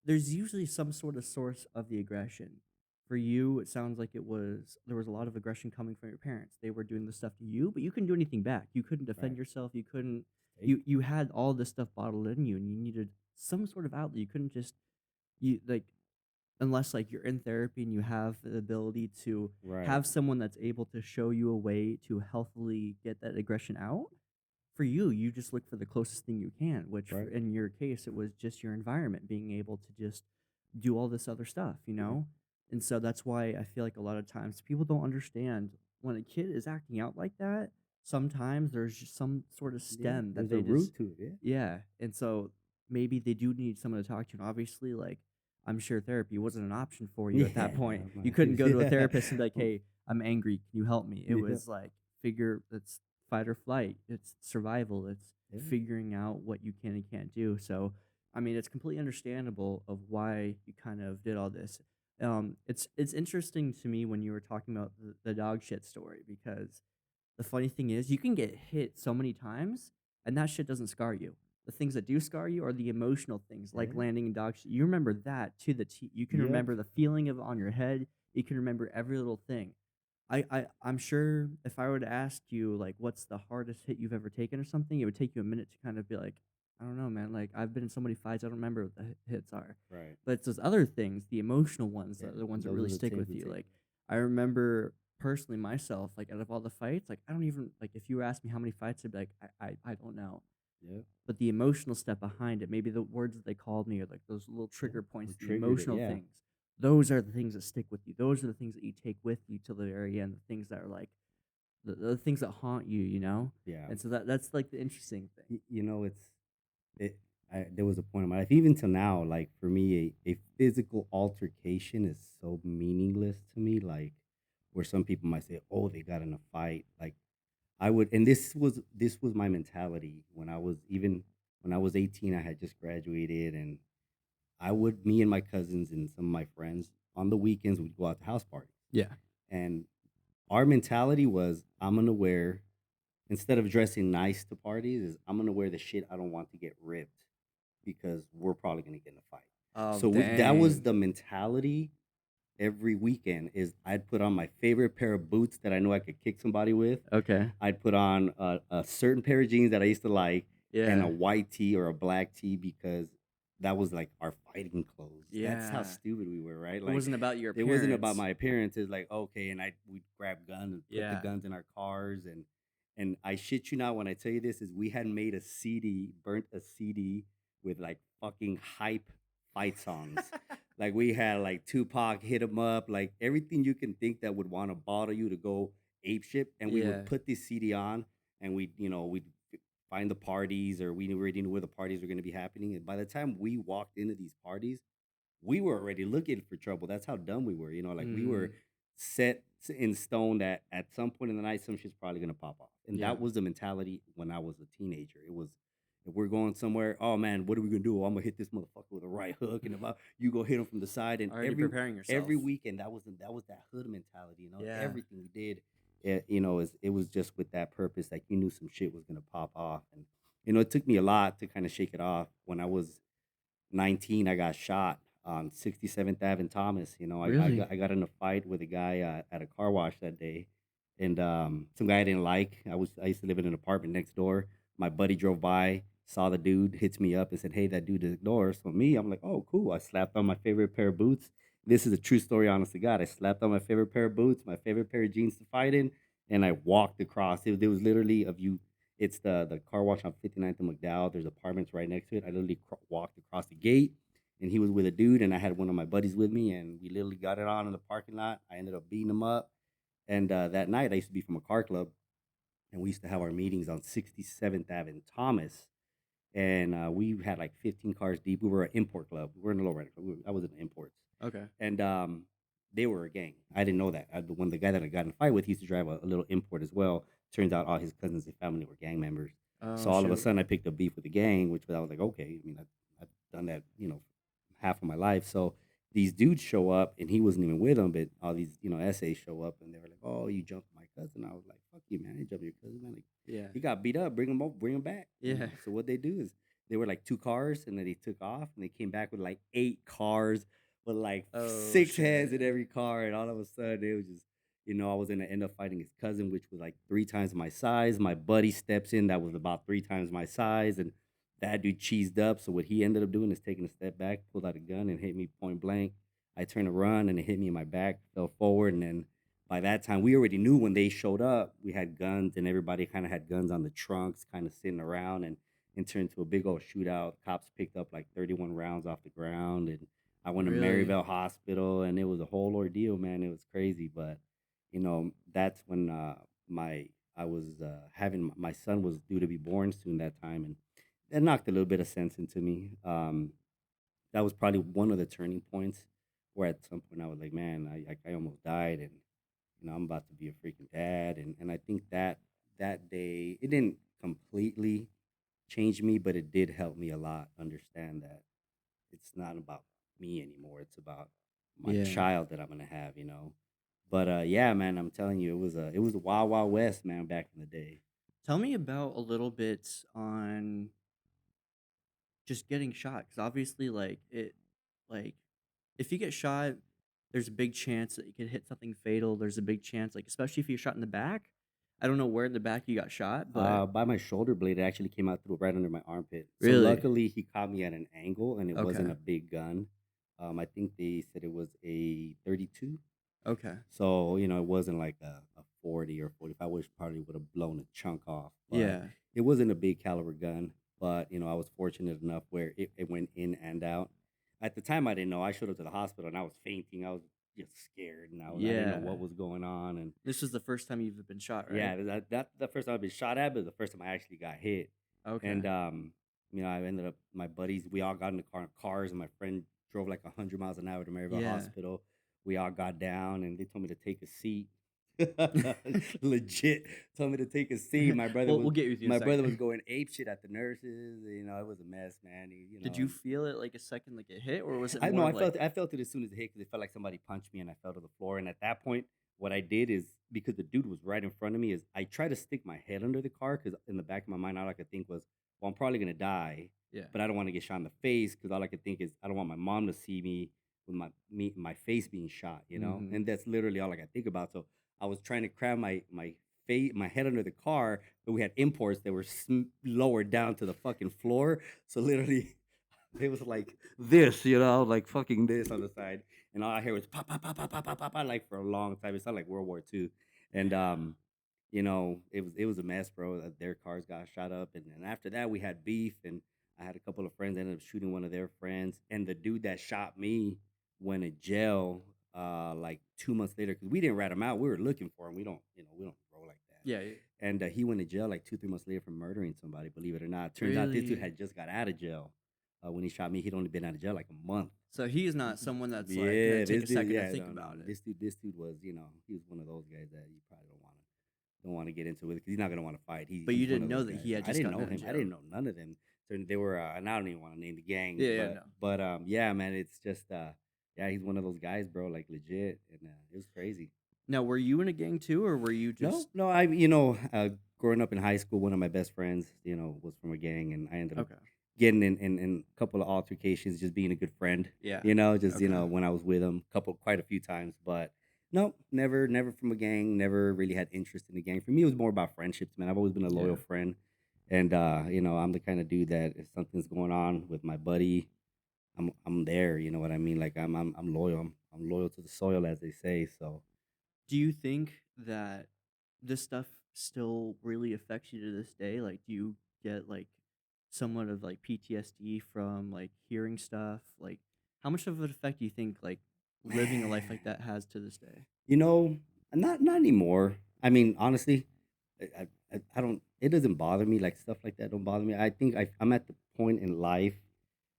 [SPEAKER 1] there's usually some sort of source of the aggression. For you, it sounds like there was a lot of aggression coming from your parents. They were doing this stuff to you, but you couldn't do anything back. You couldn't defend
[SPEAKER 2] right,
[SPEAKER 1] yourself. You couldn't.
[SPEAKER 2] take
[SPEAKER 1] You had all this stuff bottled in you, and you needed some sort of outlet. You couldn't just you like unless like you're in therapy and you have the ability to
[SPEAKER 2] right,
[SPEAKER 1] have someone that's able to show you a way to healthily get that aggression out. For you, you just look for the closest thing you can, which
[SPEAKER 2] right,
[SPEAKER 1] in your case, it was just your environment, being able to just do all this other stuff, you
[SPEAKER 2] yeah,
[SPEAKER 1] know? And so that's why I feel like a lot of times people don't understand when a kid is acting out like that, sometimes there's just some sort of
[SPEAKER 2] yeah.
[SPEAKER 1] stem that
[SPEAKER 2] There's a
[SPEAKER 1] they just,
[SPEAKER 2] root to it.
[SPEAKER 1] yeah. And so maybe they do need someone to talk to. And obviously, like, I'm sure therapy wasn't an option for you
[SPEAKER 2] Yeah,
[SPEAKER 1] at that
[SPEAKER 2] yeah,
[SPEAKER 1] point.
[SPEAKER 2] no,
[SPEAKER 1] You couldn't go to a
[SPEAKER 2] yeah,
[SPEAKER 1] therapist and be like, hey, I'm angry. Can you help me? It
[SPEAKER 2] yeah,
[SPEAKER 1] was like, it's fight or flight, it's survival, it's
[SPEAKER 2] yeah.
[SPEAKER 1] figuring out what you can and can't do. So, I mean, it's completely understandable of why you kind of did all this. It's interesting to me when you were talking about the dog shit story because the funny thing is, you can get hit so many times, and that shit doesn't scar you. The things that do scar you are the emotional things, like
[SPEAKER 2] Yeah.
[SPEAKER 1] landing in dog shit. You remember that to the T. You can
[SPEAKER 2] Yep.
[SPEAKER 1] remember the feeling of it on your head. You can remember every little thing. I'm sure if I were to ask you like what's the hardest hit you've ever taken or something, it would take you a minute to kind of be like, I don't know, man. Like I've been in so many fights, I don't remember what the hits are.
[SPEAKER 2] Right.
[SPEAKER 1] But it's those other things, the emotional ones,
[SPEAKER 2] Yeah.
[SPEAKER 1] that are the ones that
[SPEAKER 2] Those
[SPEAKER 1] really
[SPEAKER 2] are the
[SPEAKER 1] stick
[SPEAKER 2] things
[SPEAKER 1] with
[SPEAKER 2] that
[SPEAKER 1] you.
[SPEAKER 2] take.
[SPEAKER 1] Like I remember personally myself, like out of all the fights, like I don't even like if you asked me how many fights, I'd be like, I don't know.
[SPEAKER 2] Yep.
[SPEAKER 1] But the emotional step behind it, maybe the words that they called me or like those little
[SPEAKER 2] Yeah.
[SPEAKER 1] trigger points,
[SPEAKER 2] What
[SPEAKER 1] the
[SPEAKER 2] triggered it?
[SPEAKER 1] emotional
[SPEAKER 2] Yeah.
[SPEAKER 1] things, those are the things that stick with you. Those are the things that you take with you till the very end, the things that are like the things that haunt you, you know?
[SPEAKER 2] Yeah.
[SPEAKER 1] And so that's like the interesting thing.
[SPEAKER 2] It's it. There was a point in my life, even till now, like for me, a physical altercation is so meaningless to me. Like where some people might say, "Oh, they got in a fight." Like I would, and this was my mentality when I was 18. I had just graduated, and me and my cousins and some of my friends on the weekends would go out to house parties,
[SPEAKER 1] Yeah.
[SPEAKER 2] and our mentality was, I'm gonna wear, instead of dressing nice to parties, is I'm gonna wear the shit I don't want to get ripped because we're probably gonna get in a fight.
[SPEAKER 1] Oh
[SPEAKER 2] So that was
[SPEAKER 1] dang.
[SPEAKER 2] the mentality every weekend. Is I'd put on my favorite pair of boots that I know I could kick somebody with.
[SPEAKER 1] Okay.
[SPEAKER 2] I'd put on a certain pair of jeans that I used to like, and a
[SPEAKER 1] Yeah.
[SPEAKER 2] white tee or a black tee because that was like our fighting clothes. That's how
[SPEAKER 1] Yeah.
[SPEAKER 2] stupid we were, right?
[SPEAKER 1] It
[SPEAKER 2] Like
[SPEAKER 1] wasn't about your
[SPEAKER 2] it wasn't about
[SPEAKER 1] appearance.
[SPEAKER 2] my appearance. It's like, okay, and we'd grab guns and put the
[SPEAKER 1] Yeah.
[SPEAKER 2] guns in our cars, And I shit you not when I tell you this is we had made a CD, burnt a CD with like fucking hype fight songs. Like we had like Tupac hit him up, like everything you can think that would want to bother you to go ape shit. And we would
[SPEAKER 1] Yeah.
[SPEAKER 2] put this CD on and we'd find the parties or we already knew where the parties were going to be happening. And by the time we walked into these parties, we were already looking for trouble. That's how dumb we were. Like we were
[SPEAKER 1] Mm,
[SPEAKER 2] set in stone that at some point in the night, some shit's probably gonna pop off. And
[SPEAKER 1] yeah.
[SPEAKER 2] that was the mentality when I was a teenager. It was if we're going somewhere, oh man, what are we gonna do? I'm gonna hit this motherfucker with a right hook, and if you go hit him from the side, and
[SPEAKER 1] Already preparing
[SPEAKER 2] every
[SPEAKER 1] yourself.
[SPEAKER 2] weekend that was that hood mentality.
[SPEAKER 1] Yeah.
[SPEAKER 2] Everything we did, it was just with that purpose. Like you knew some shit was gonna pop off, and it took me a lot to kind of shake it off. When I was 19, I got shot on 67th Ave in Thomas.
[SPEAKER 1] Really?
[SPEAKER 2] I got in a fight with a guy at a car wash that day, and some guy I didn't like. I used to live in an apartment next door. My buddy drove by, saw the dude, hits me up, and said, "Hey, that dude is ignore." So me, I'm like, "Oh, cool." I slapped on my favorite pair of boots. This is a true story, honest to God. I slapped on my favorite pair of boots, my favorite pair of jeans to fight in, and I walked across. It was literally of you. It's the car wash on 59th and McDowell. There's apartments right next to it. I literally walked across the gate, and he was with a dude, and I had one of my buddies with me, and we literally got it on in the parking lot. I ended up beating him up, and that night I used to be from a car club, and we used to have our meetings on 67th Ave in Thomas, and we had like 15 cars deep. We were an import club. We were in a lowrider club. I was in imports,
[SPEAKER 1] Okay.
[SPEAKER 2] and they were a gang. I didn't know that. The guy that I got in a fight with, he used to drive a little import as well. Turns out all his cousins and family were gang members. So
[SPEAKER 1] Oh
[SPEAKER 2] all of a
[SPEAKER 1] shoot.
[SPEAKER 2] sudden, I picked up beef with the gang, which I was like, okay. I mean, I've done that, half of my life. So these dudes show up, and he wasn't even with them, but all these, essays show up, and they were like, "Oh, you jumped my cousin." I was like, "Fuck you, man! I didn't jump your cousin, man. Like,
[SPEAKER 1] Yeah.
[SPEAKER 2] he got beat up. Bring him up. Bring him back."
[SPEAKER 1] Yeah.
[SPEAKER 2] So what they do is they were like two cars, and then they took off, and they came back with like eight cars with like
[SPEAKER 1] Oh
[SPEAKER 2] six heads in
[SPEAKER 1] shit.
[SPEAKER 2] every car, and all of a sudden it was just, I was gonna end up fighting his cousin, which was like three times my size. My buddy steps in that was about three times my size, and that dude cheesed up. So what he ended up doing is taking a step back, pulled out a gun, and hit me point blank. I turned to run, and it hit me in my back, fell forward, and then by that time we already knew when they showed up, we had guns, and everybody kind of had guns on the trunks, kind of sitting around, and turned into a big old shootout. Cops picked up like 31 rounds off the ground, and I went to
[SPEAKER 1] Really?
[SPEAKER 2] Maryville Hospital, and it was a whole ordeal, man. It was crazy, but that's when my I was having my son was due to be born soon that time, and that knocked a little bit of sense into me. That was probably one of the turning points where at some point I was like, man, I almost died, and I'm about to be a freaking dad, and I think that day it didn't completely change me, but it did help me a lot understand that it's not about me anymore. It's about my
[SPEAKER 1] Yeah.
[SPEAKER 2] child that I'm gonna have. But yeah, man, I'm telling you, it was a wild, wild west, man, back in the day.
[SPEAKER 1] Tell me about a little bit on just getting shot, because obviously, like, if you get shot, there's a big chance that you could hit something fatal. There's a big chance, like, especially if you're shot in the back. I don't know where in the back you got shot, but
[SPEAKER 2] By my shoulder blade, it actually came out through right under my armpit. So
[SPEAKER 1] really?
[SPEAKER 2] luckily, he caught me at an angle, and it wasn't
[SPEAKER 1] Okay.
[SPEAKER 2] a big gun. I think they said it was a 32.
[SPEAKER 1] Okay.
[SPEAKER 2] So, it wasn't like a 40 or 45, which probably would have blown a chunk off, but
[SPEAKER 1] Yeah.
[SPEAKER 2] it wasn't a big caliber gun. But, I was fortunate enough where it went in and out. At the time, I didn't know. I showed up to the hospital and I was fainting. I was just scared, and I didn't know what
[SPEAKER 1] Yeah.
[SPEAKER 2] was going on. And
[SPEAKER 1] This was the first time you've been shot, right?
[SPEAKER 2] yeah, that's the first time I've been shot at, but the first time I actually got hit. And
[SPEAKER 1] Okay.
[SPEAKER 2] I ended up my buddies, we all got in the cars, and my friend drove like 100 miles an hour to Maryville
[SPEAKER 1] Yeah.
[SPEAKER 2] Hospital. We all got down, and they told me to take a seat. Legit told me to take a seat. My brother
[SPEAKER 1] Well,
[SPEAKER 2] was
[SPEAKER 1] we'll get with you in a
[SPEAKER 2] my brother was
[SPEAKER 1] second.
[SPEAKER 2] going ape shit at the nurses. It was a mess, man.
[SPEAKER 1] Did you feel it, like, a second, like, it hit, or was it
[SPEAKER 2] I know
[SPEAKER 1] more
[SPEAKER 2] I
[SPEAKER 1] of
[SPEAKER 2] felt
[SPEAKER 1] like
[SPEAKER 2] I felt it as soon as it hit because it felt like somebody punched me and I fell to the floor. And at that point, what I did is because the dude was right in front of me, is I tried to stick my head under the car because in the back of my mind, all I could think was, well, I'm probably gonna die,
[SPEAKER 1] yeah.
[SPEAKER 2] but I don't want to get shot in the face because all I could think is I don't want my mom to see me with my face being shot.
[SPEAKER 1] Mhm.
[SPEAKER 2] And that's literally all I could think about. So I was trying to cram my head under the car, but we had imports that were lowered down to the fucking floor. So literally it was like this, like fucking this on the side, and all I hear was pop, pop, pop, pop, pop, pop, pop, pop, like for a long time. It sounded like World War II, and
[SPEAKER 1] Yeah.
[SPEAKER 2] it was a mess, bro. Their cars got shot up, and after that we had beef, and I had a couple of friends ended up shooting one of their friends, and the dude that shot me went to jail like 2 months later because we didn't rat him out. We were looking for him. We don't roll like that.
[SPEAKER 1] Yeah,
[SPEAKER 2] And he went to jail like 2 3 months later for murdering somebody. Believe it or not, turns out this dude
[SPEAKER 1] really.
[SPEAKER 2] had just got out of jail. When he shot me, he'd only been out of jail like a month.
[SPEAKER 1] So he's not someone that's like gonna
[SPEAKER 2] Yeah,
[SPEAKER 1] take
[SPEAKER 2] this
[SPEAKER 1] a
[SPEAKER 2] dude.
[SPEAKER 1] second to
[SPEAKER 2] Yeah,
[SPEAKER 1] think
[SPEAKER 2] no, no,
[SPEAKER 1] about
[SPEAKER 2] no.
[SPEAKER 1] it.
[SPEAKER 2] This dude was, he was one of those guys that you probably don't want to get into it because he's not gonna want to fight.
[SPEAKER 1] But you
[SPEAKER 2] He's one
[SPEAKER 1] didn't
[SPEAKER 2] of
[SPEAKER 1] know
[SPEAKER 2] those
[SPEAKER 1] that
[SPEAKER 2] guys.
[SPEAKER 1] he had
[SPEAKER 2] I
[SPEAKER 1] just
[SPEAKER 2] didn't
[SPEAKER 1] gotten
[SPEAKER 2] know
[SPEAKER 1] out of
[SPEAKER 2] him. I
[SPEAKER 1] jail.
[SPEAKER 2] didn't know none of them. So they were, and I don't even want to name the gangs,
[SPEAKER 1] Yeah, yeah,
[SPEAKER 2] but
[SPEAKER 1] no.
[SPEAKER 2] yeah, man, it's just yeah, he's one of those guys, bro, like legit, and it was crazy.
[SPEAKER 1] Now, were you in a gang too, or were you
[SPEAKER 2] No,
[SPEAKER 1] just
[SPEAKER 2] no, growing up in high school, one of my best friends, was from a gang, and I ended up
[SPEAKER 1] okay?
[SPEAKER 2] getting in a couple of altercations, just being a good friend,
[SPEAKER 1] Yeah.
[SPEAKER 2] just
[SPEAKER 1] Okay.
[SPEAKER 2] when I was with him, quite a few times, but no, never from a gang, never really had interest in the gang. For me, it was more about friendships, man. I've always been a loyal
[SPEAKER 1] Yeah.
[SPEAKER 2] friend, and I'm the kind of dude that if something's going on with my buddy, I'm there. You know what I mean? Like I'm loyal. I'm loyal to the soil, as they say. So.
[SPEAKER 1] Do you think that this stuff still really affects you to this day? Like, do you get like somewhat of like PTSD from like hearing stuff? Like, how much of an effect do you think like living a life like
[SPEAKER 2] Man.
[SPEAKER 1] that has to this day?
[SPEAKER 2] You know, not anymore. I mean, honestly, I don't. It doesn't bother me. Like stuff like that don't bother me. I think I'm at the point in life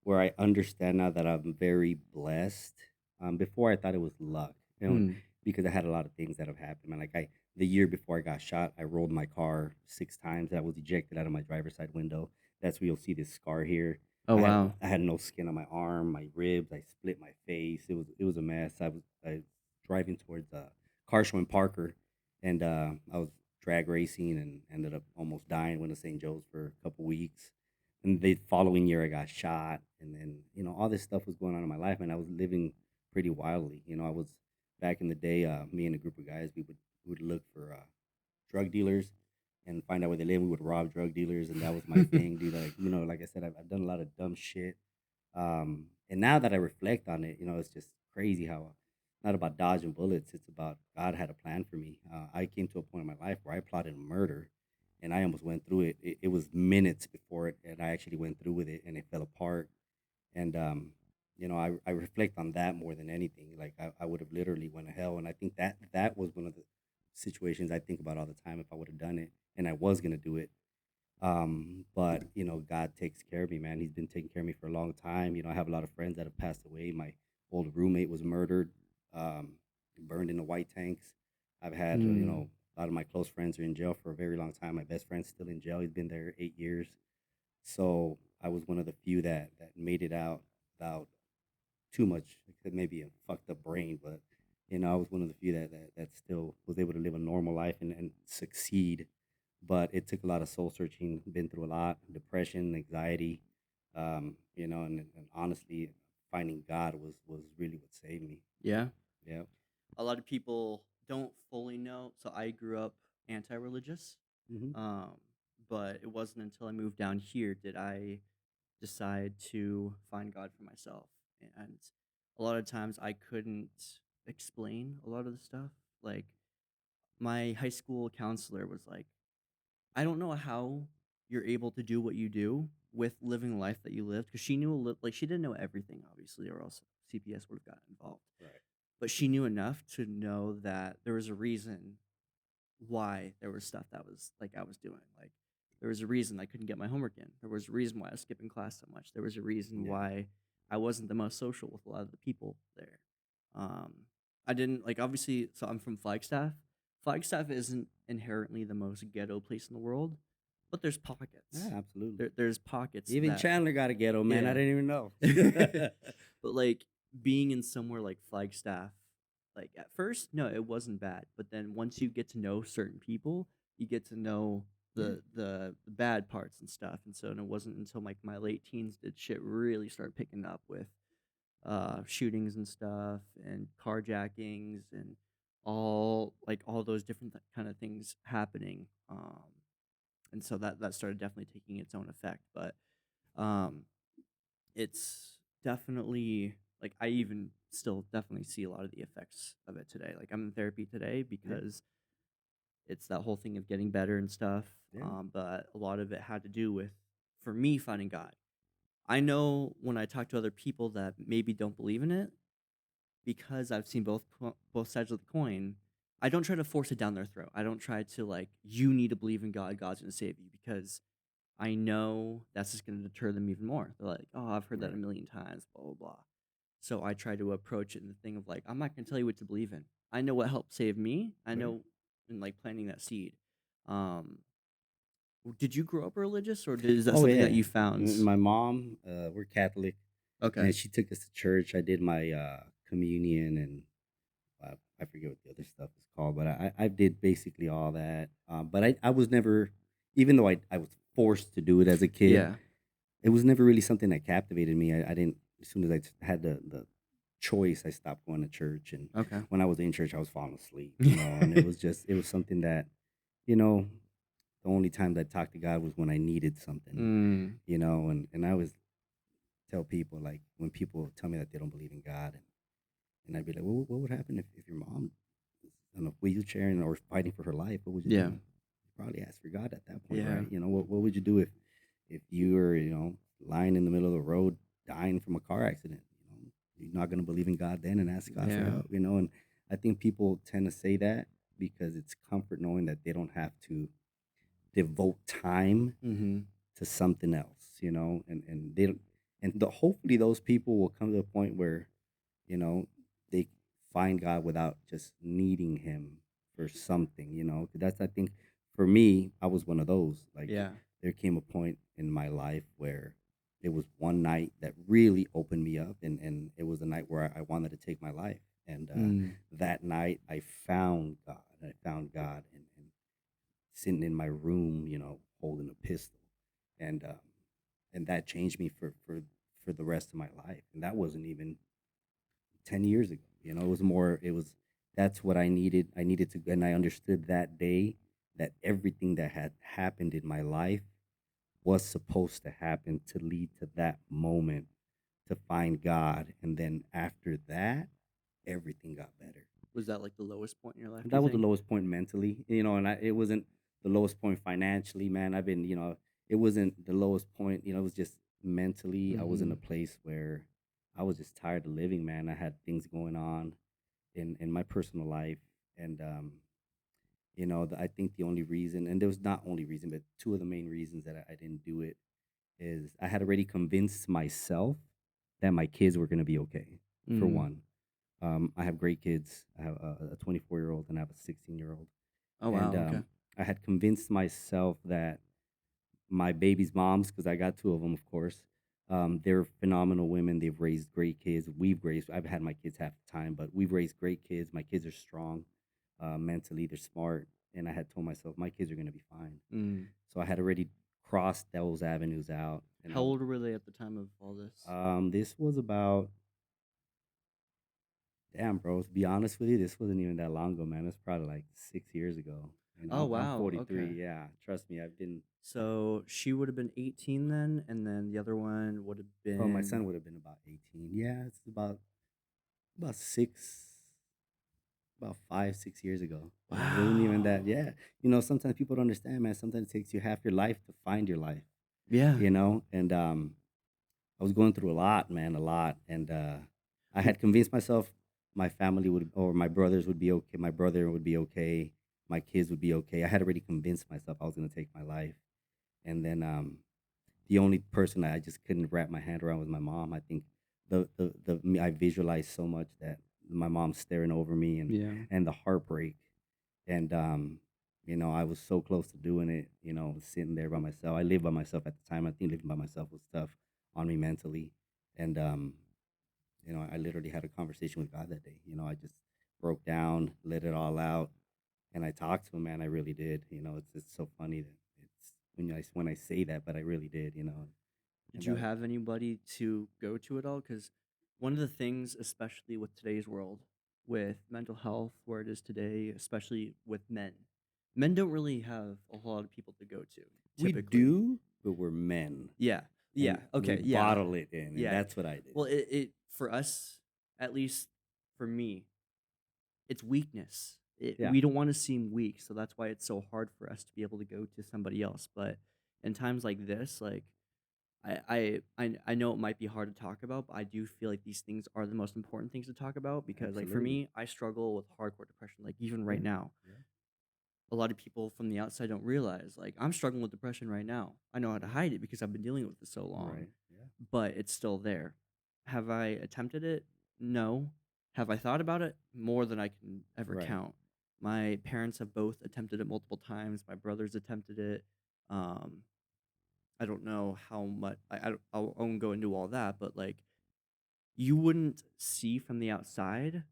[SPEAKER 2] where I understand now that I'm very blessed. Before I thought it was luck,
[SPEAKER 1] Hmm.
[SPEAKER 2] because I had a lot of things that have happened. Man, like the year before I got shot, I rolled my car 6 times. I was ejected out of my driver's side window. That's where you'll see this scar here.
[SPEAKER 1] Oh wow.
[SPEAKER 2] I had no skin on my arm, my ribs. I split my face. It was a mess. I was driving towards a car show in Parker, and I was drag racing and ended up almost dying. Went to St. Joe's for a couple weeks, and the following year I got shot, and then all this stuff was going on in my life, and I was living pretty wildly. I was back in the day. Me and a group of guys, we would look for drug dealers and find out where they live. We would rob drug dealers, and that was my thing, dude. Like like I said, I've done a lot of dumb shit. And now that I reflect on it, it's just crazy how not about dodging bullets. It's about God had a plan for me. I came to a point in my life where I plotted a murder, and I almost went through it. It was minutes before it, and I actually went through with it, and it fell apart. And I reflect on that more than anything. Like I would have literally went to hell, and I think that was one of the situations I think about all the time if I would have done it, and I was gonna do it. But God takes care of me, man. He's been taking care of me for a long time. I have a lot of friends that have passed away. My old roommate was murdered, burned in the white tanks. I've had,
[SPEAKER 1] Hmm.
[SPEAKER 2] a lot of my close friends are in jail for a very long time. My best friend's still in jail. He's been there 8 years. So I was one of the few that made it out without too much, except maybe a fucked up brain. But I was one of the few that still was able to live a normal life and succeed. But it took a lot of soul searching. Been through a lot, depression, anxiety, and honestly, finding God was really what saved me.
[SPEAKER 1] Yeah.
[SPEAKER 2] Yeah.
[SPEAKER 1] A lot of people don't fully know. So I grew up anti-religious.
[SPEAKER 2] Hmm.
[SPEAKER 1] Um, but it wasn't until I moved down here did I decide to find God for myself. And a lot of times I couldn't explain a lot of the stuff. Like my high school counselor was like, I don't know how you're able to do what you do with living the life that you lived because she knew like she didn't know everything obviously or else CPS would have gotten involved.
[SPEAKER 2] Right.
[SPEAKER 1] But she knew enough to know that there was a reason why there was stuff that was like I was doing. Like there was a reason I couldn't get my homework in. There was a reason why I was skipping class so much. There was a reason
[SPEAKER 2] Yeah.
[SPEAKER 1] why I wasn't the most social with a lot of the people there. Um, I didn't like obviously. So I'm from Flagstaff. Flagstaff isn't inherently the most ghetto place in the world, but there's
[SPEAKER 2] Yeah.
[SPEAKER 1] pockets.
[SPEAKER 2] Absolutely.
[SPEAKER 1] There's pockets
[SPEAKER 2] Even
[SPEAKER 1] that
[SPEAKER 2] Chandler got a ghetto, man. I
[SPEAKER 1] yeah.
[SPEAKER 2] didn't even know.
[SPEAKER 1] But like being in somewhere like Flagstaff, like at first, no, it wasn't bad. But then once you get to know certain people, you get to know
[SPEAKER 2] Yeah.
[SPEAKER 1] the bad parts and stuff. And so and it wasn't until like my late teens did shit really start picking up with shootings and stuff and carjackings and all those different kind of things happening. And so that started definitely taking its own effect. But um it's definitely like I even still definitely see a lot of the effects of it today. Like I'm in therapy today
[SPEAKER 2] Yeah.
[SPEAKER 1] because It's that whole thing of getting better and stuff.
[SPEAKER 2] Yeah.
[SPEAKER 1] But a lot of it had to do with, for me, finding God. I know when I talk to other people that maybe don't believe in it, because I've seen both sides of the coin. I don't try to force it down their throat. I don't try to like, you need to believe in God. God's gonna save you, because I know that's just gonna deter them even more. They're like, oh, I've heard that a
[SPEAKER 2] Right.
[SPEAKER 1] million times, blah blah blah. So I try to approach it in the thing of like, I'm not gonna tell you what to believe in. I know what helped save me. I
[SPEAKER 2] Right.
[SPEAKER 1] know, in like planting that seed. Um, did you grow up religious, or is that
[SPEAKER 2] Oh
[SPEAKER 1] something that
[SPEAKER 2] yeah.
[SPEAKER 1] you found?
[SPEAKER 2] My mom, we're Catholic,
[SPEAKER 1] Okay.
[SPEAKER 2] and she took us to church. I did my communion, and I forget what the other stuff is called, but I did basically all that. But I was never, even though I was forced to do it as a kid,
[SPEAKER 1] Yeah.
[SPEAKER 2] it was never really something that captivated me. I didn't. As soon as had the choice, I stopped going to church, and
[SPEAKER 1] Okay.
[SPEAKER 2] when I was in church, I was falling asleep. And it was something that, you know, the only time that I talked to God was when I needed something.
[SPEAKER 1] Mm,
[SPEAKER 2] And I always tell people, like, when people tell me that they don't believe in God, and I'd be like, well, what would happen if your mom is in a wheelchair or fighting for her life? What would you do?
[SPEAKER 1] yeah.
[SPEAKER 2] You probably ask for God at that point,
[SPEAKER 1] Yeah.
[SPEAKER 2] right? What would you do if you were, lying in the middle of the road dying from a car accident? You're not going to believe in God then and ask God for
[SPEAKER 1] Yeah.
[SPEAKER 2] help, and I think people tend to say that because it's comfort knowing that they don't have to devote time
[SPEAKER 1] Mhm.
[SPEAKER 2] to something else, and they don't, hopefully those people will come to a point where, you know, they find God without just needing him for something, 'Cause that's, I think, for me, I was one of those. Like,
[SPEAKER 1] Yeah.
[SPEAKER 2] there came a point in my life where it was one night that really opened me up, and it was a night where I wanted to take my life. And
[SPEAKER 1] Mm.
[SPEAKER 2] that night I found God. I found God, and sitting in my room, holding a pistol. And and that changed me for the rest of my life. And that wasn't even 10 years ago. It was more, that's what I needed. I needed to, and I understood that day that everything that had happened in my life was supposed to happen to lead to that moment to find God. And then after that, everything got better.
[SPEAKER 1] Was that like the lowest point in your life,
[SPEAKER 2] And
[SPEAKER 1] do you
[SPEAKER 2] that was the
[SPEAKER 1] think?
[SPEAKER 2] lowest point mentally, and it wasn't the lowest point financially, man. I've been, it wasn't the lowest point, it was just mentally. I was in a
[SPEAKER 1] Mhm.
[SPEAKER 2] place where I was just tired of living, man. I had things going on in my personal life. And I think the only reason, and there was not only reason, but two of the main reasons that I didn't do it is I had already convinced myself that my kids were going to be okay. For
[SPEAKER 1] Mm.
[SPEAKER 2] one, I have great kids. I have a 24-year-old and I have a 16-year-old.
[SPEAKER 1] Oh,
[SPEAKER 2] And
[SPEAKER 1] wow, okay.
[SPEAKER 2] I had convinced myself that my baby's moms, because I got two of them, of course. They're phenomenal women. They've raised great kids. I've had my kids half the time, but we've raised great kids. My kids are strong, mentally, they're smart. And I had told myself, my kids are going to be fine.
[SPEAKER 1] Mm.
[SPEAKER 2] So I had already crossed those avenues out. And
[SPEAKER 1] How old were they at the time of all this?
[SPEAKER 2] this was about, damn, bro, to be honest with you, this wasn't even that long ago, man. It's probably like 6 years ago.
[SPEAKER 1] Oh,
[SPEAKER 2] I'm
[SPEAKER 1] wow,
[SPEAKER 2] 43.
[SPEAKER 1] okay.
[SPEAKER 2] Yeah, trust me, I've been.
[SPEAKER 1] So, she would have been 18 then, and then the other one would have
[SPEAKER 2] Oh, my son
[SPEAKER 1] been.
[SPEAKER 2] would have been about 18. Yeah, it's about six, about 5, 6 years ago. Yeah, it wasn't even that.
[SPEAKER 1] Wow.
[SPEAKER 2] Yeah, sometimes people don't understand, man. Sometimes it takes you half your life to find your life.
[SPEAKER 1] Yeah.
[SPEAKER 2] And I was going through a lot, man, a lot. And I had convinced myself my family would, or my brothers would be okay. My brother would be okay. My kids would be okay. I had already convinced myself I was going to take my life. And then the only person that I just couldn't wrap my hand around was my mom. I think I visualized so much that my mom's staring over me,
[SPEAKER 1] Yeah.
[SPEAKER 2] and the heartbreak. And I was so close to doing it, sitting there by myself. I lived by myself at the time. I think living by myself was tough on me mentally. And I literally had a conversation with God that day. I just broke down, let it all out, and I talked to him, man. I really did. It's so funny that it's when I say that, but I really did.
[SPEAKER 1] Did
[SPEAKER 2] And
[SPEAKER 1] you
[SPEAKER 2] that was,
[SPEAKER 1] have anybody to go to at all? Because one of the things, especially with today's world, with mental health, where it is today, especially with men don't really have a whole lot of people to go to,
[SPEAKER 2] we
[SPEAKER 1] typically.
[SPEAKER 2] do, but we're men,
[SPEAKER 1] Yeah. Yeah.
[SPEAKER 2] and we
[SPEAKER 1] Okay. Yeah.
[SPEAKER 2] bottle it in, and
[SPEAKER 1] Yeah.
[SPEAKER 2] that's what I did.
[SPEAKER 1] Well, it for us, at least for me, it's weakness.
[SPEAKER 2] Yeah.
[SPEAKER 1] we don't want to seem weak, so that's why it's so hard for us to be able to go to somebody else. But in times like this, like I know it might be hard to talk about, but I do feel like these things are the most important things to talk about because, like, for
[SPEAKER 2] Absolutely.
[SPEAKER 1] me, I struggle with hardcore depression. Like, even right
[SPEAKER 2] Yeah.
[SPEAKER 1] now,
[SPEAKER 2] Yeah.
[SPEAKER 1] a lot of people from the outside don't realize, like, I'm struggling with depression right now. I know how to hide it because I've been dealing with it so long,
[SPEAKER 2] Right. Yeah.
[SPEAKER 1] but it's still there. Have I attempted it? No. Have I thought about it? More than I can ever
[SPEAKER 2] Right.
[SPEAKER 1] count. My parents have both attempted it multiple times. My brothers attempted it. Um, I don't know how much I won't go into all that, but like you wouldn't see from the outside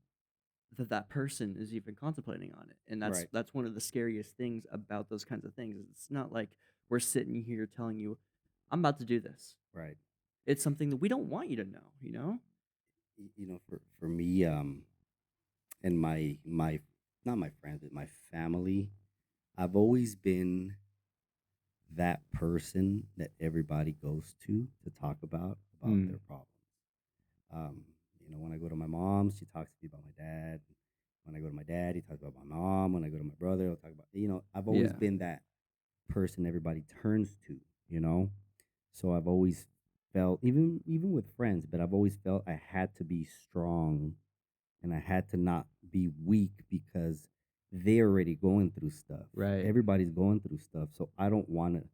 [SPEAKER 1] that that person is even contemplating on it, and
[SPEAKER 2] Right.
[SPEAKER 1] that's one of the scariest things about those kinds of things. It's not like we're sitting here telling you, "I'm about to do this."
[SPEAKER 2] Right.
[SPEAKER 1] It's something that we don't want you to know. You know?
[SPEAKER 2] For me, and my not my friends, but my family, I've always been that person that everybody goes to talk about
[SPEAKER 1] Mm.
[SPEAKER 2] their problems. Um, when I go to my mom's, she talks to me about my dad. When I go to my dad, he talks about my mom. When I go to my brother, he'll talk about, I've always
[SPEAKER 1] Yeah.
[SPEAKER 2] been that person everybody turns to, you know? So I've always felt, even with friends, but I've always felt I had to be strong and I had to not be weak because they're already going through stuff.
[SPEAKER 1] Right.
[SPEAKER 2] Everybody's going through stuff. So I don't want to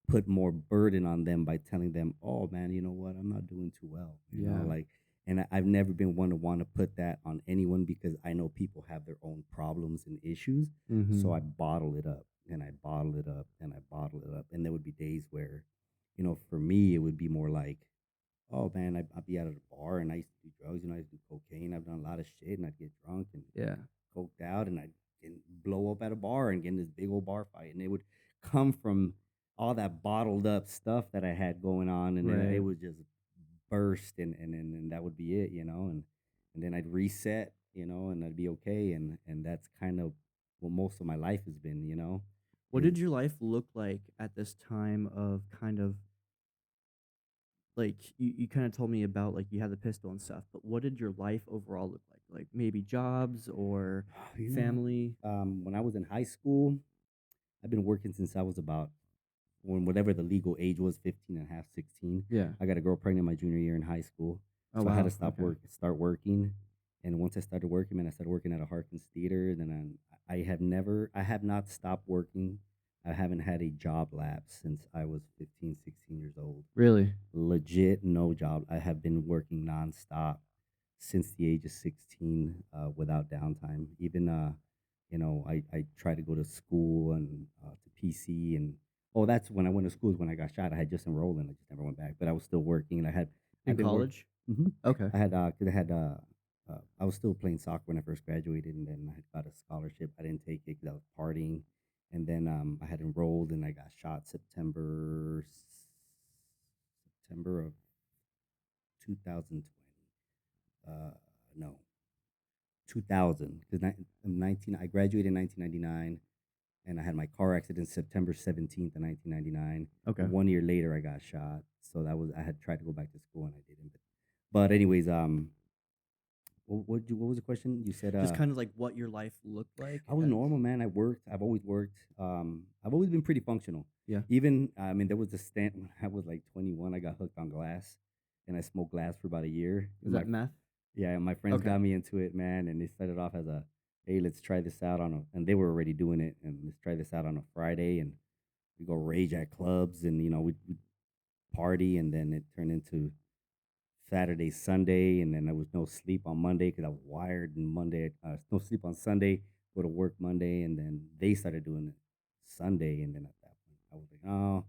[SPEAKER 2] put more burden on them by telling them, "Oh man, you know what? I'm not doing too well."
[SPEAKER 1] Yeah.
[SPEAKER 2] Like, and I've never been one to want to put that on anyone because I know people have their own problems and issues. So I
[SPEAKER 1] Mhm.
[SPEAKER 2] bottle it up and I bottle it up and I bottle it up. And there would be days where, for me, it would be more like, "Oh man, I'd be out at a bar and I used to do drugs. I used to do cocaine. I've done a lot of shit and I'd get drunk and
[SPEAKER 1] Yeah.
[SPEAKER 2] coked out and I'd blow up at a bar and get in this big old bar fight." And it would come from all that bottled up stuff that I had going on, and then it
[SPEAKER 1] Right.
[SPEAKER 2] would just burst, and that would be it. And then I'd reset, and I'd be okay, and that's kind of what most of my life has been.
[SPEAKER 1] What
[SPEAKER 2] Is
[SPEAKER 1] did your life look like at this time of kind of like you kind of told me about like you had the pistol and stuff, but what did your life overall look like? Like maybe jobs or
[SPEAKER 2] you know,
[SPEAKER 1] family?
[SPEAKER 2] when I was in high school, I've been working since I was about when whatever the legal age was, 15 and a half, 16.
[SPEAKER 1] Yeah.
[SPEAKER 2] I got a girl pregnant my junior year in high school.
[SPEAKER 1] Oh
[SPEAKER 2] So I had to
[SPEAKER 1] wow. Okay.
[SPEAKER 2] start working. And once I started working, man, I started working at a Harkins theater. Then I have not stopped working. I haven't had a job lapse since I was 15, 16 years old.
[SPEAKER 1] Really?
[SPEAKER 2] Legit, no job. I have been working nonstop since the age of 16 without downtime. Even, I tried to go to school and to PC. And oh, that's when I went to school is when I got shot. I had just enrolled and I just never went back, but I was still working. And
[SPEAKER 1] In
[SPEAKER 2] I've been working.
[SPEAKER 1] college? Okay.
[SPEAKER 2] Cause I was still playing soccer when I first graduated, and then I had got a scholarship. I didn't take it because I was partying, and then I had enrolled, and I got shot September of 2020. Uh, no, 2000, because 19. I graduated in 1999, and I had my car accident September 17th of 1999.
[SPEAKER 1] Okay.
[SPEAKER 2] And 1 year later, I got shot. So I had tried to go back to school and I didn't. But anyways, what was the question? You said
[SPEAKER 1] Just kind of like what your life looked like
[SPEAKER 2] I was
[SPEAKER 1] as
[SPEAKER 2] normal, man. I worked. I've always worked. I've always been pretty functional.
[SPEAKER 1] yeah.
[SPEAKER 2] Even I mean, there was a stint when I was like 21. I got hooked on glass, and I smoked glass for about a year.
[SPEAKER 1] Is that meth?
[SPEAKER 2] Yeah, my friends
[SPEAKER 1] Okay.
[SPEAKER 2] got me into it, man, and they started off as a, hey, let's try this out and they were already doing it, and let's try this out on a Friday, and we go rage at clubs, and we party, and then it turned into Saturday, Sunday, and then there was no sleep on Monday because I was wired. And Monday, no sleep on Sunday. Go to work Monday, and then they started doing it Sunday, and then at that point, I was like, oh,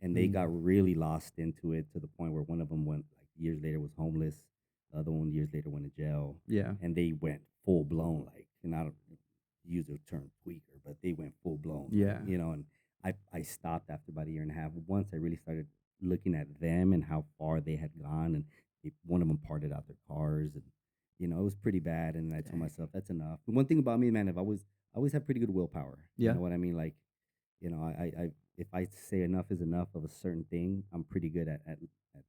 [SPEAKER 2] and they got
[SPEAKER 1] Mm.
[SPEAKER 2] really lost into it to the point where one of them went like years later was homeless, the other one years later went to jail,
[SPEAKER 1] Yeah.
[SPEAKER 2] and they went full blown like, and I don't use the term tweaker, but they went full blown like,
[SPEAKER 1] Yeah.
[SPEAKER 2] and I stopped after about a year and a half. Once I really started looking at them and how far they had gone, and one of them parted out their cars, and it was pretty bad. And I told
[SPEAKER 1] Dang.
[SPEAKER 2] myself that's enough. The one thing about me, man, I always have pretty good willpower. You
[SPEAKER 1] Yeah.
[SPEAKER 2] know what I mean? Like, I if I say enough is enough of a certain thing, I'm pretty good at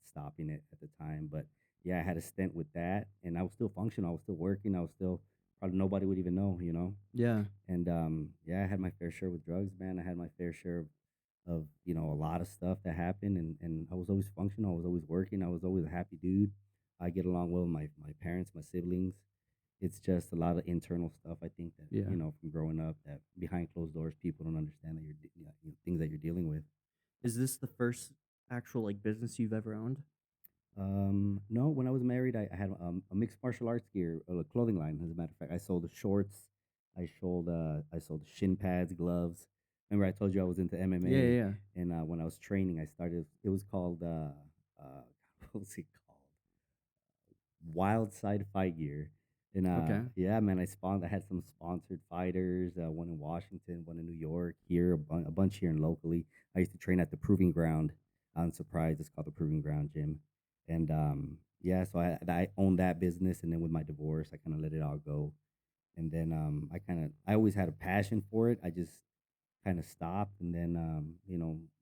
[SPEAKER 2] stopping it at the time. But yeah, I had a stint with that, and I was still functional. I was still working. I was still probably nobody would even know, you know.
[SPEAKER 1] Yeah.
[SPEAKER 2] And yeah, I had my fair share with drugs, man. I had my fair share of a lot of stuff that happened, and I was always functional. I was always working. I was always a happy dude. I get along well with my parents, my siblings. It's just a lot of internal stuff. I think that
[SPEAKER 1] Yeah.
[SPEAKER 2] from growing up, that behind closed doors, people don't understand that things that you're dealing with.
[SPEAKER 1] Is this the first actual like business you've ever owned?
[SPEAKER 2] No, when I was married, I had a mixed martial arts gear, a clothing line. As a matter of fact, I sold the shorts, I sold shin pads, gloves. Remember, I told you I was into
[SPEAKER 1] Yeah, yeah,
[SPEAKER 2] MMA,
[SPEAKER 1] yeah.
[SPEAKER 2] and when I was training, I started. It was called what was it called? Wild Side Fight Gear. And
[SPEAKER 1] Okay.
[SPEAKER 2] yeah, man, I had some sponsored fighters, one in Washington, one in New York, here, a bunch here and locally. I used to train at the Proving Ground out in Surprise. It's called the Proving Ground Gym. And yeah, so I owned that business. And then with my divorce, I kind of let it all go. And then I always had a passion for it. I just kind of stopped. And then,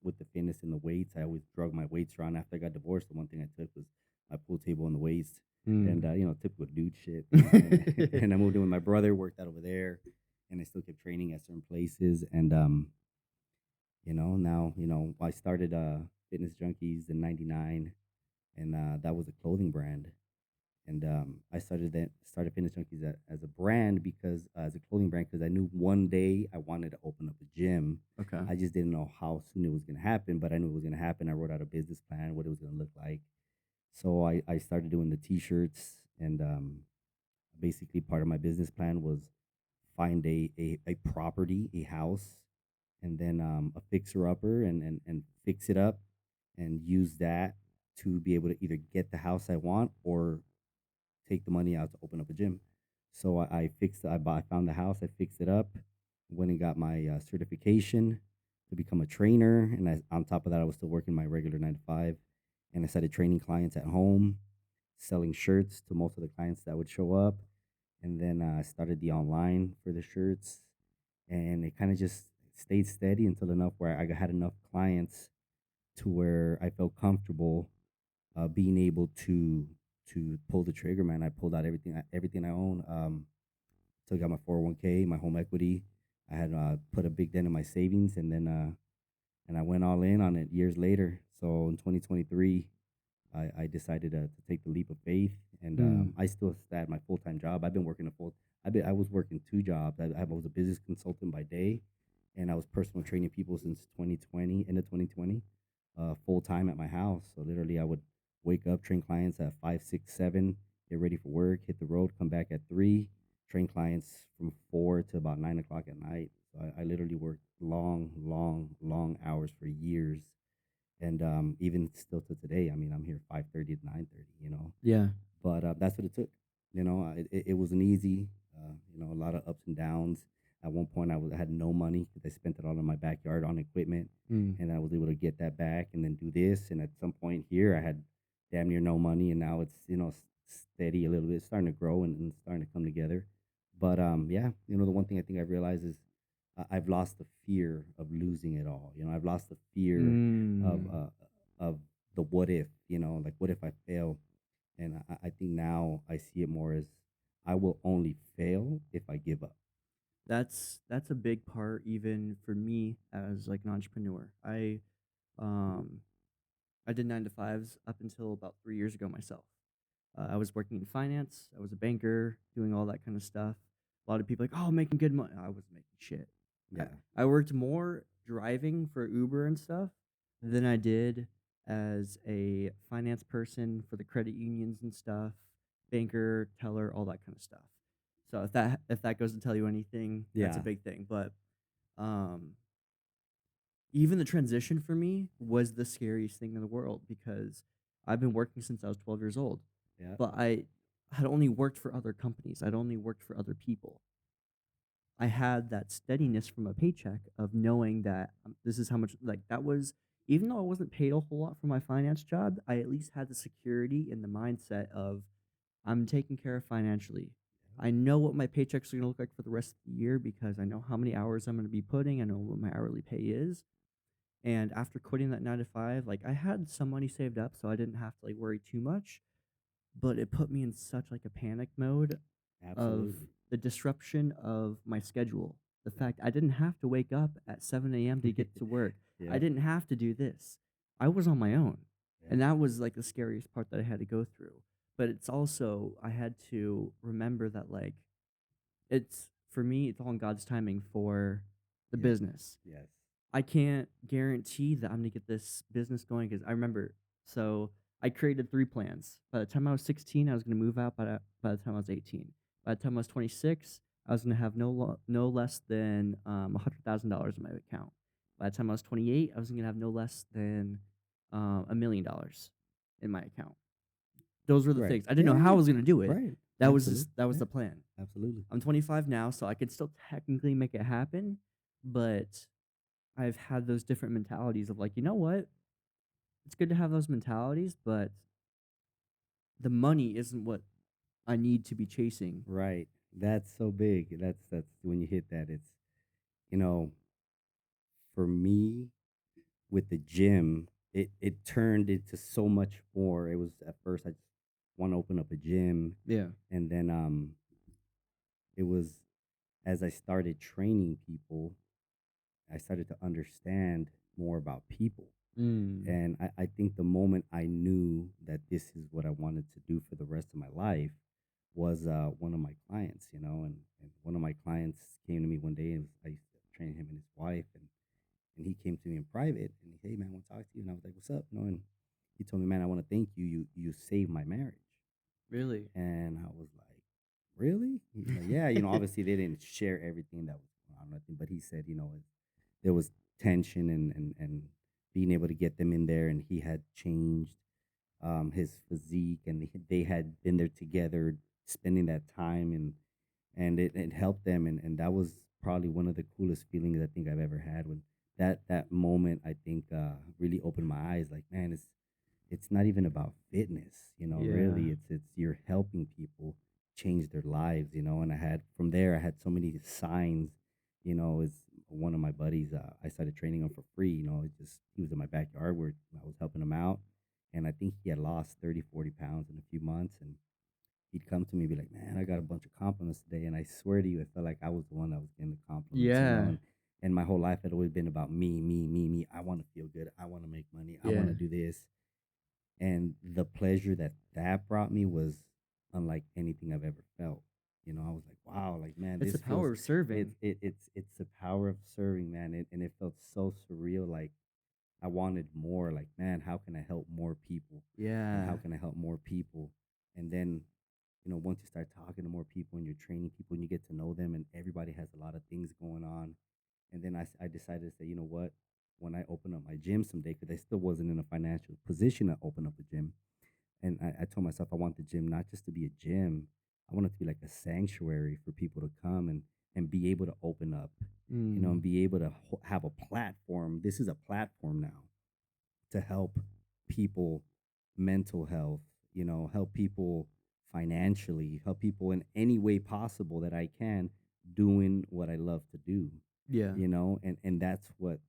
[SPEAKER 2] with the fitness and the weights, I always drug my weights around. After I got divorced, the one thing I took was my pool table and the weights, and
[SPEAKER 1] Mm.
[SPEAKER 2] typical dude shit. And I moved in with my brother, worked out over there, and I still kept training at certain places. And now I started Fitness Junkeez in '99, and that was a clothing brand. And I started Fitness Junkies as a brand, because as a clothing brand, because I knew one day I wanted to open up a gym.
[SPEAKER 1] Okay.
[SPEAKER 2] I just didn't know how soon it was going to happen, but I knew it was going to happen. I wrote out a business plan, what it was going to look like. So I started doing the T-shirts, and basically part of my business plan was find a property, a house, and then a fixer upper, and fix it up, and use that to be able to either get the house I want or take the money out to open up a gym. So I found the house, I fixed it up, went and got my certification to become a trainer. And on top of that, I was still working my regular 9 to 5. And I started training clients at home, selling shirts to most of the clients that would show up. And then I started the online for the shirts. And it kind of just stayed steady until enough where I had enough clients to where I felt comfortable being able to pull the trigger, man. I pulled out everything I own. Took out my 401k, my home equity. I had put a big dent in my savings, and I went all in on it years later. So in 2023, I decided to take the leap of faith, and
[SPEAKER 1] Mm.
[SPEAKER 2] I still had my full time job. I've been working a full. I was working two jobs. I was a business consultant by day, and I was personal training people since 2020, end of 2020, full time at my house. So literally, I would wake up, train clients at 5, 6, 7, get ready for work, hit the road, come back at 3, train clients from 4 to about 9 o'clock at night. So I literally worked long, long, long hours for years, and even still to today, I mean, I'm here 5:30 to 9:30.
[SPEAKER 1] Yeah.
[SPEAKER 2] But that's what it took. It wasn't easy. A lot of ups and downs. At one point, I had no money because I spent it all in my backyard on equipment,
[SPEAKER 1] Mm.
[SPEAKER 2] and I was able to get that back and then do this. And at some point here, I had damn near no money, and now it's steady a little bit, starting to grow, and starting to come together. But yeah, the one thing I think I've realized is I've lost the fear of losing it all. I've lost the fear of
[SPEAKER 1] Mm.
[SPEAKER 2] the what if. Like, what if I fail? And I think now I see it more as I will only fail if I give up.
[SPEAKER 1] That's a big part even for me as like an entrepreneur. Um I did 9 to 5s up until about 3 years ago myself. I was working in finance. I was a banker, doing all that kind of stuff. A lot of people like, oh, making good money. I wasn't making shit. I,
[SPEAKER 2] Yeah,
[SPEAKER 1] I worked more driving for Uber and stuff than I did as a finance person for the credit unions and stuff, banker, teller, all that kind of stuff. So if that goes to tell you anything, that's a
[SPEAKER 2] yeah,
[SPEAKER 1] big thing. But um, even the transition for me was the scariest thing in the world because I've been working since I was 12 years old,
[SPEAKER 2] yeah,
[SPEAKER 1] but I had only worked for other companies. I'd only worked for other people. I had that steadiness from a paycheck of knowing that this is how much, like, that was, even though I wasn't paid a whole lot for my finance job, I at least had the security and the mindset of I'm taken care of financially. I know what my paychecks are going to look like for the rest of the year because I know how many hours I'm going to be putting. I know what my hourly pay is. And after quitting that 9 to 5, like I had some money saved up, so I didn't have to like worry too much. But it put me in such like a panic mode of
[SPEAKER 2] absolutely.
[SPEAKER 1] the disruption of my schedule. The fact I didn't have to wake up at 7 a.m. to get to work. I
[SPEAKER 2] Yep.
[SPEAKER 1] didn't have to do this. I was on my own.
[SPEAKER 2] Yep.
[SPEAKER 1] And that was like the scariest part that I had to go through. But it's also I had to remember that like it's for me, it's all in God's timing for the
[SPEAKER 2] Yes.
[SPEAKER 1] business.
[SPEAKER 2] Yes.
[SPEAKER 1] I can't guarantee that I'm gonna get this business going because I remember. So I created 3 plans. By the time I was 16, I was gonna move out. By the time I was 18, by the time I was 26, I was gonna have no less than $100,000 in my account. By the time I was 28, I was gonna have no less than $1 million in my account. Those were the
[SPEAKER 2] Right.
[SPEAKER 1] things. I didn't know how I
[SPEAKER 2] Yeah.
[SPEAKER 1] was gonna do it.
[SPEAKER 2] Right.
[SPEAKER 1] That was
[SPEAKER 2] Yeah.
[SPEAKER 1] the plan.
[SPEAKER 2] Absolutely.
[SPEAKER 1] I'm 25 now, so I could still technically make it happen, but I've had those different mentalities of like, you know what? It's good to have those mentalities, but the money isn't what I need to be chasing.
[SPEAKER 2] Right. That's so big. That's when you hit that. It's you know, for me with the gym, it turned into so much more. It was at first I just want to open up a gym,
[SPEAKER 1] Yeah.
[SPEAKER 2] and then it was as I started training people, I started to understand more about people.
[SPEAKER 1] Mm.
[SPEAKER 2] And I think the moment I knew that this is what I wanted to do for the rest of my life was one of my clients, and one of my clients came to me one day and I used to train him and his wife, and he came to me in private and he, hey man, I want to talk to you. And I was like, what's up? And he told me, man, I want to thank you. You saved my marriage.
[SPEAKER 1] Really?
[SPEAKER 2] And I was like, really? He's like, yeah, obviously they didn't share everything that was going on, nothing, but he said, there was tension and being able to get them in there, and he had changed his physique, and they had been there together, spending that time, and it helped them, and that was probably one of the coolest feelings I think I've ever had. When that moment, I think really opened my eyes. Like, man, it's not even about fitness,
[SPEAKER 1] Yeah.
[SPEAKER 2] really it's you're helping people change their lives, and I had so many signs, it's one of my buddies, I started training him for free, he was in my backyard where I was helping him out, and I think he had lost 30-40 pounds in a few months, and he'd come to me and be like, man, I got a bunch of compliments today, and I swear to you, it felt like I was the one that was getting the compliments,
[SPEAKER 1] Yeah.
[SPEAKER 2] and my whole life had always been about me, me, me, me. I want to feel good, I want to make money, I want
[SPEAKER 1] Yeah.
[SPEAKER 2] to do this, and the pleasure that that brought me was unlike anything I've ever felt. I was like, wow, like man,
[SPEAKER 1] It's the
[SPEAKER 2] this feels
[SPEAKER 1] power of serving.
[SPEAKER 2] it's the power of serving, man, and it felt so surreal. Like I wanted more. Like man, how can I help more people? And how
[SPEAKER 1] Yeah.
[SPEAKER 2] can I help more people? And then once you start talking to more people and you're training people and you get to know them, and everybody has a lot of things going on, and then I decided to say, you know what? When I open up my gym someday, because I still wasn't in a financial position to open up a gym, and I told myself I want the gym not just to be a gym, I want it to be like a sanctuary for people to come and be able to open up, and
[SPEAKER 1] Mm.
[SPEAKER 2] be able to have a platform. This is a platform now to help people mental health, help people financially, help people in any way possible that I can, doing what I love to do,
[SPEAKER 1] Yeah.
[SPEAKER 2] and that's what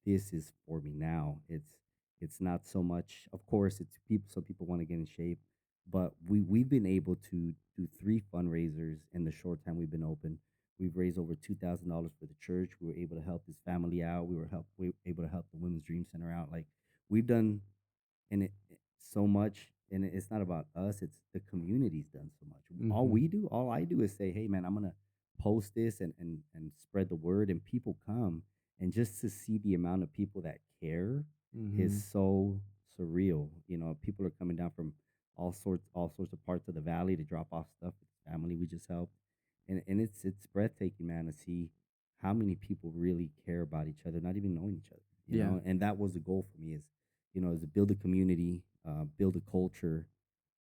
[SPEAKER 2] this is for me now. It's not so much, of course, it's people, some people want to get in shape, but we've been able to do 3 fundraisers in the short time we've been open. We've raised over $2,000 for the church. We were able to help this family out. We were able to help the Women's Dream Center out. Like we've done, and so much, and it's not about us, it's the community's done so much.
[SPEAKER 1] Mhm.
[SPEAKER 2] All I do is say, hey man, I'm gonna post this and spread the word, and people come, and just to see the amount of people that care is
[SPEAKER 1] Mhm.
[SPEAKER 2] so surreal. People are coming down from all sorts of parts of the valley to drop off stuff with family we just helped, and it's breathtaking, man, to see how many people really care about each other, not even knowing each other.
[SPEAKER 1] Yeah.
[SPEAKER 2] And that was the goal for me, is to build a community, build a culture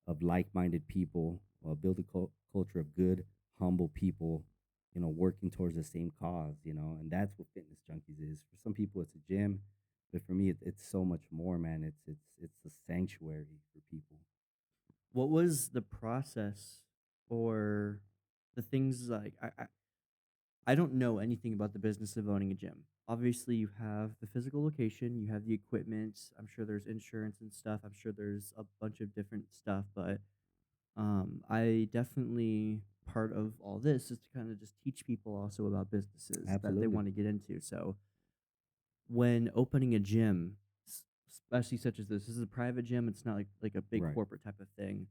[SPEAKER 2] of like-minded people, build a culture of good, humble people, working towards the same cause, and that's what Fitness Junkies is. For some people, it's a gym, but for me, it's so much more, man. It's a sanctuary for people.
[SPEAKER 1] What was the process or the things like I don't know anything about the business of owning a gym. Obviously, you have the physical location, you have the equipment. I'm sure there's insurance and stuff. I'm sure there's a bunch of different stuff, but I definitely part of all this is to kind of just teach people also about businesses that they
[SPEAKER 2] Absolutely.
[SPEAKER 1] want to get into. So when opening a gym, especially such as this is a private gym, it's not like a big
[SPEAKER 2] Right.
[SPEAKER 1] corporate type of thing.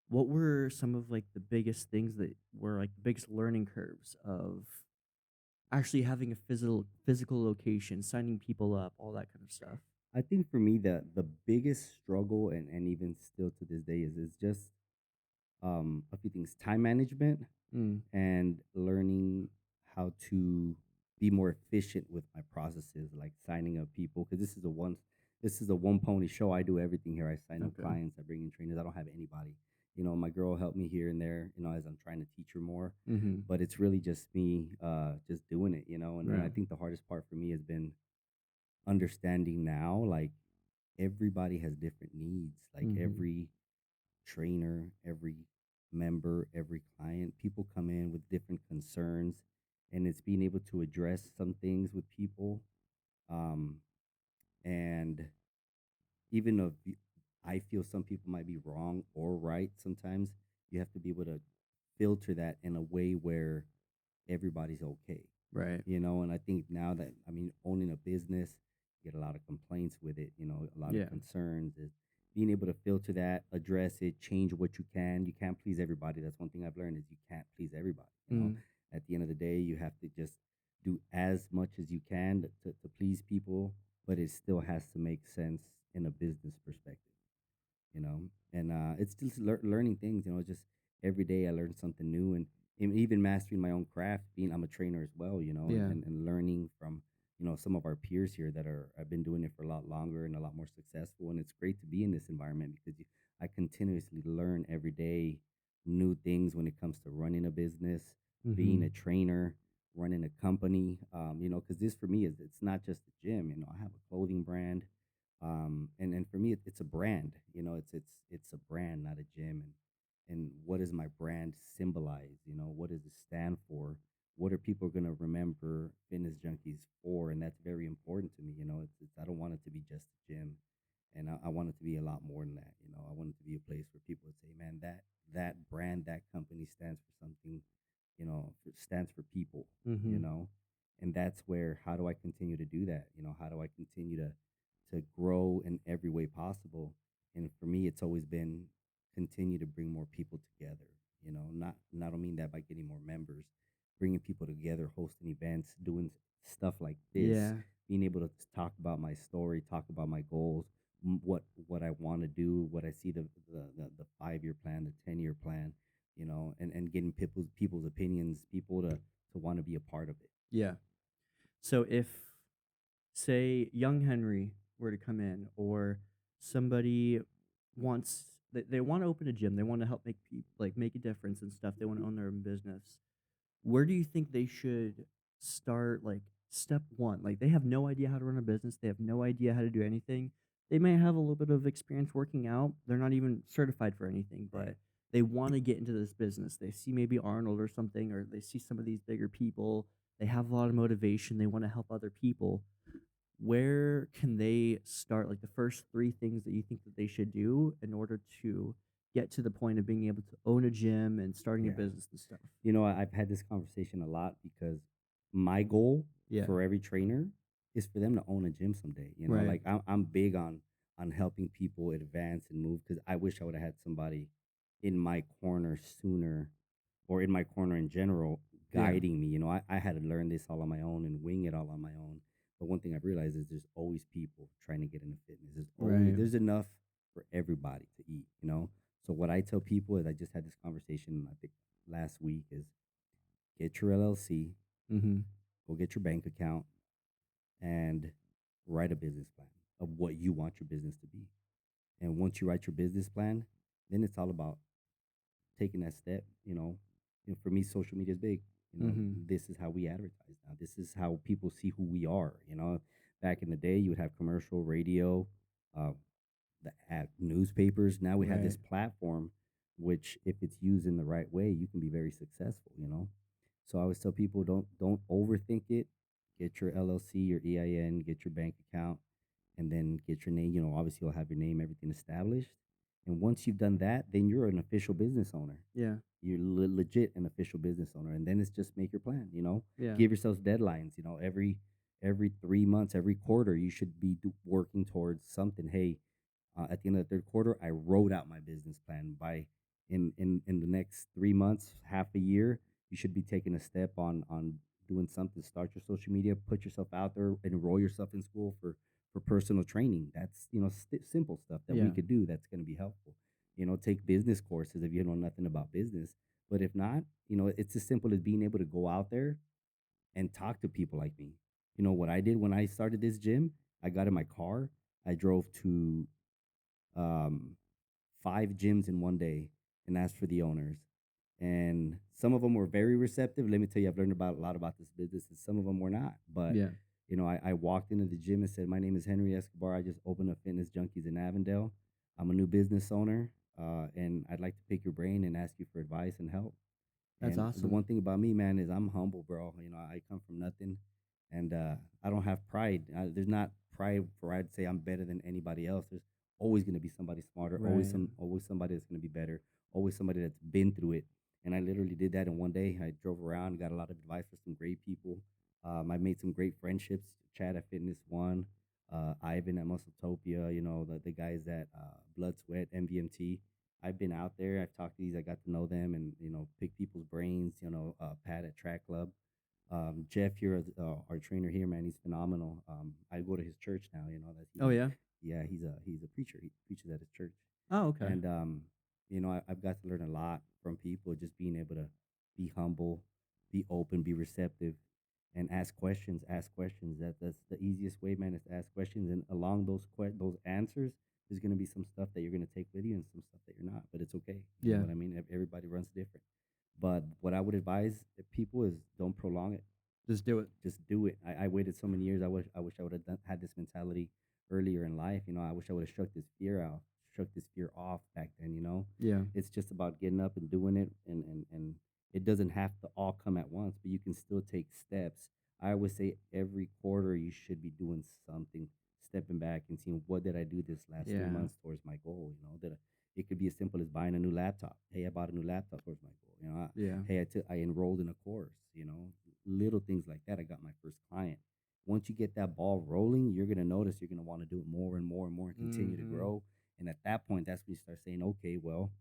[SPEAKER 1] What were some of like the biggest things that were like the biggest learning curves of actually having a physical location, signing people up, all that kind of stuff?
[SPEAKER 2] I think for me, the biggest struggle, and even still to this day, is just a few things: time management
[SPEAKER 1] Mm,
[SPEAKER 2] and learning how to be more efficient with my processes, like signing up people. Because this is a one pony show. I do everything here. I sign up
[SPEAKER 1] okay.
[SPEAKER 2] clients, I bring in trainers. I don't have anybody. My girl helped me here and there. As I'm trying to teach her more,
[SPEAKER 1] Mhm.
[SPEAKER 2] but it's really just me, just doing it. And I
[SPEAKER 1] Right.
[SPEAKER 2] think the hardest part for me has been understanding now, like everybody has different needs. Like
[SPEAKER 1] Mhm.
[SPEAKER 2] every trainer, every member, every client, people come in with different concerns, and it's being able to address some things with people. Um, and even though I feel some people might be wrong or right, sometimes you have to be able to filter that in a way where everybody's okay.
[SPEAKER 1] Right.
[SPEAKER 2] And I think now that, I mean, owning a business, you get a lot of complaints with it, a lot of
[SPEAKER 1] Yeah.
[SPEAKER 2] concerns, is being able to filter that, address it, change what you can. You can't please everybody. That's one thing I've learned, is you can't please everybody.
[SPEAKER 1] Mm.
[SPEAKER 2] At the end of the day, you have to just do as much as you can to please people, but it still has to make sense in a business perspective. And it's just learning things. Just every day I learn something new, and even mastering my own craft. Being I'm a trainer as well, and,
[SPEAKER 1] Yeah.
[SPEAKER 2] and, and learning from some of our peers here that are have been doing it for a lot longer and a lot more successful. And it's great to be in this environment because I continuously learn every day new things when it comes to running a business, being a
[SPEAKER 1] Mhm.
[SPEAKER 2] trainer, running a company. Because this for me is, it's not just a gym. I have a clothing brand, and for me, it's a brand. It's a brand, not a gym. And what does my brand symbolize? What does it stand for? What are people going to remember Fitness Junkies for? And that's very important to me. It's I don't want it to be just a gym, and I want it to be a lot more than that. I want it to be a place where people would say, "Man, that brand, that company stands for something. Stands for people." You
[SPEAKER 1] Mhm.
[SPEAKER 2] know, and that's where, how do I continue to do that? How do I continue to grow in every way possible? And for me, it's always been continue to bring more people together. Not I don't mean that by getting more members, bringing people together, hosting events, doing stuff like this,
[SPEAKER 1] Yeah.
[SPEAKER 2] being able to talk about my story, talk about my goals, what I want to do, what I see the 5 year plan, the 10 year plan, and getting people's opinions, people to want to be a part of it.
[SPEAKER 1] Yeah. So if, say, young Henry were to come in, or somebody they want to open a gym, they want to help make people like make a difference and stuff, they want to own their own business. Where do you think they should start, like, step 1? Like, they have no idea how to run a business, they have no idea how to do anything. They may have a little bit of experience working out, they're not even certified for anything,
[SPEAKER 2] Right.
[SPEAKER 1] but they wanna get into this business. They see maybe Arnold or something, or they see some of these bigger people, they have a lot of motivation, they wanna help other people. Where can they start, like, the first 3 things that you think that they should do in order to get to the point of being able to own a gym and starting a
[SPEAKER 2] Yeah.
[SPEAKER 1] business and stuff?
[SPEAKER 2] I've had this conversation a lot because my goal
[SPEAKER 1] Yeah.
[SPEAKER 2] for every trainer is for them to own a gym someday.
[SPEAKER 1] Right.
[SPEAKER 2] Like I'm big on helping people advance and move, because I wish I would have had somebody in my corner sooner, or in my corner in general,
[SPEAKER 1] Yeah.
[SPEAKER 2] guiding me. I had to learn this all on my own and wing it all on my own. But one thing I've realized is there's always people trying to get into fitness.
[SPEAKER 1] Right.
[SPEAKER 2] There's enough for everybody to eat. So what I tell people is, I just had this conversation, I think last week, is get your LLC,
[SPEAKER 1] Mhm.
[SPEAKER 2] go get your bank account, and write a business plan of what you want your business to be. And once you write your business plan, then it's all about taking that step. For me, social media is big.
[SPEAKER 1] Mhm.
[SPEAKER 2] This is how we advertise now. This is how people see who we are. Back in the day, you would have commercial radio, uh, the newspapers. Now we have this
[SPEAKER 1] Right.
[SPEAKER 2] platform, which, if it's used in the right way, you can be very successful. So I always tell people, don't overthink it. Get your LLC, your EIN, get your bank account, and then get your name. Obviously you'll have your name, everything established, And once you've done that, then you're an official business owner.
[SPEAKER 1] Yeah.
[SPEAKER 2] You're legit an official business owner. And then it's just make your plan,
[SPEAKER 1] Yeah.
[SPEAKER 2] give yourselves deadlines, every 3 months, every quarter, you should be working towards something. Hey, at the end of the third quarter, I wrote out my business plan. By in the next 3 months, half a year, you should be taking a step on doing something. Start your social media, put yourself out there, enroll yourself in school for personal training. That's simple stuff that we
[SPEAKER 1] Yeah.
[SPEAKER 2] could do that's going to be helpful. Take business courses if you know nothing about business. But if not, it's as simple as being able to go out there and talk to people like me. What I did when I started this gym, I got in my car, I drove to um, 5 gyms in one day and asked for the owners. And some of them were very receptive. Let me tell you, I've learned about a lot about this business, and some of them were not. But
[SPEAKER 1] Yeah.
[SPEAKER 2] I walked into the gym and said, "My name is Henry Escobar. I just opened a Fitness Junkeez in Avondale. I'm a new business owner, and I'd like to pick your brain and ask you for advice and help."
[SPEAKER 1] That's
[SPEAKER 2] And the
[SPEAKER 1] awesome.
[SPEAKER 2] one thing about me, man, is I'm humble, bro. I come from nothing, and I don't have pride. There's not pride where I'd say I'm better than anybody else. There's always going to be somebody smarter,
[SPEAKER 1] Right.
[SPEAKER 2] always somebody that's going to be better, always somebody that's been through it. And I literally did that in one day. I drove around, got a lot of advice from some great people. I made some great friendships. Chad at Fitness One, Ivan at Muscletopia. The guys at Blood Sweat MVMT. I've been out there. I've talked to these. I got to know them and pick people's brains. Pat at Track Club. Jeff here, our trainer here, man, he's phenomenal. I go to his church now. That
[SPEAKER 1] Oh yeah.
[SPEAKER 2] yeah, he's a preacher. He preaches at his church,
[SPEAKER 1] Oh, okay.
[SPEAKER 2] and I've got to learn a lot from people. Just being able to be humble, be open, be receptive, and ask questions. Ask questions. That's the easiest way, man, is to ask questions. And along those answers, there's gonna be some stuff that you're gonna take with you, and some stuff that you're not. But it's okay. You know
[SPEAKER 1] Yeah.
[SPEAKER 2] what I mean? Everybody runs different. But what I would advise people is don't prolong it.
[SPEAKER 1] Just do it.
[SPEAKER 2] Just do it. I waited so many years. I wish I would have had this mentality earlier in life. I wish I would have shook this fear off back then.
[SPEAKER 1] Yeah.
[SPEAKER 2] It's just about getting up and doing it, and it doesn't have to all come at once, but you can still take steps. I always say every quarter you should be doing something, stepping back and seeing what did I do this last three
[SPEAKER 1] Yeah.
[SPEAKER 2] months towards my goal. That it could be as simple as buying a new laptop. Hey, I bought a new laptop towards my goal.
[SPEAKER 1] Yeah.
[SPEAKER 2] Hey, I enrolled in a course. Little things like that. I got my first client. Once you get that ball rolling, you're gonna notice you're gonna want to do it more and more and more and continue to
[SPEAKER 1] Mm-hmm.
[SPEAKER 2] grow. And at that point, that's when you start saying, okay, well,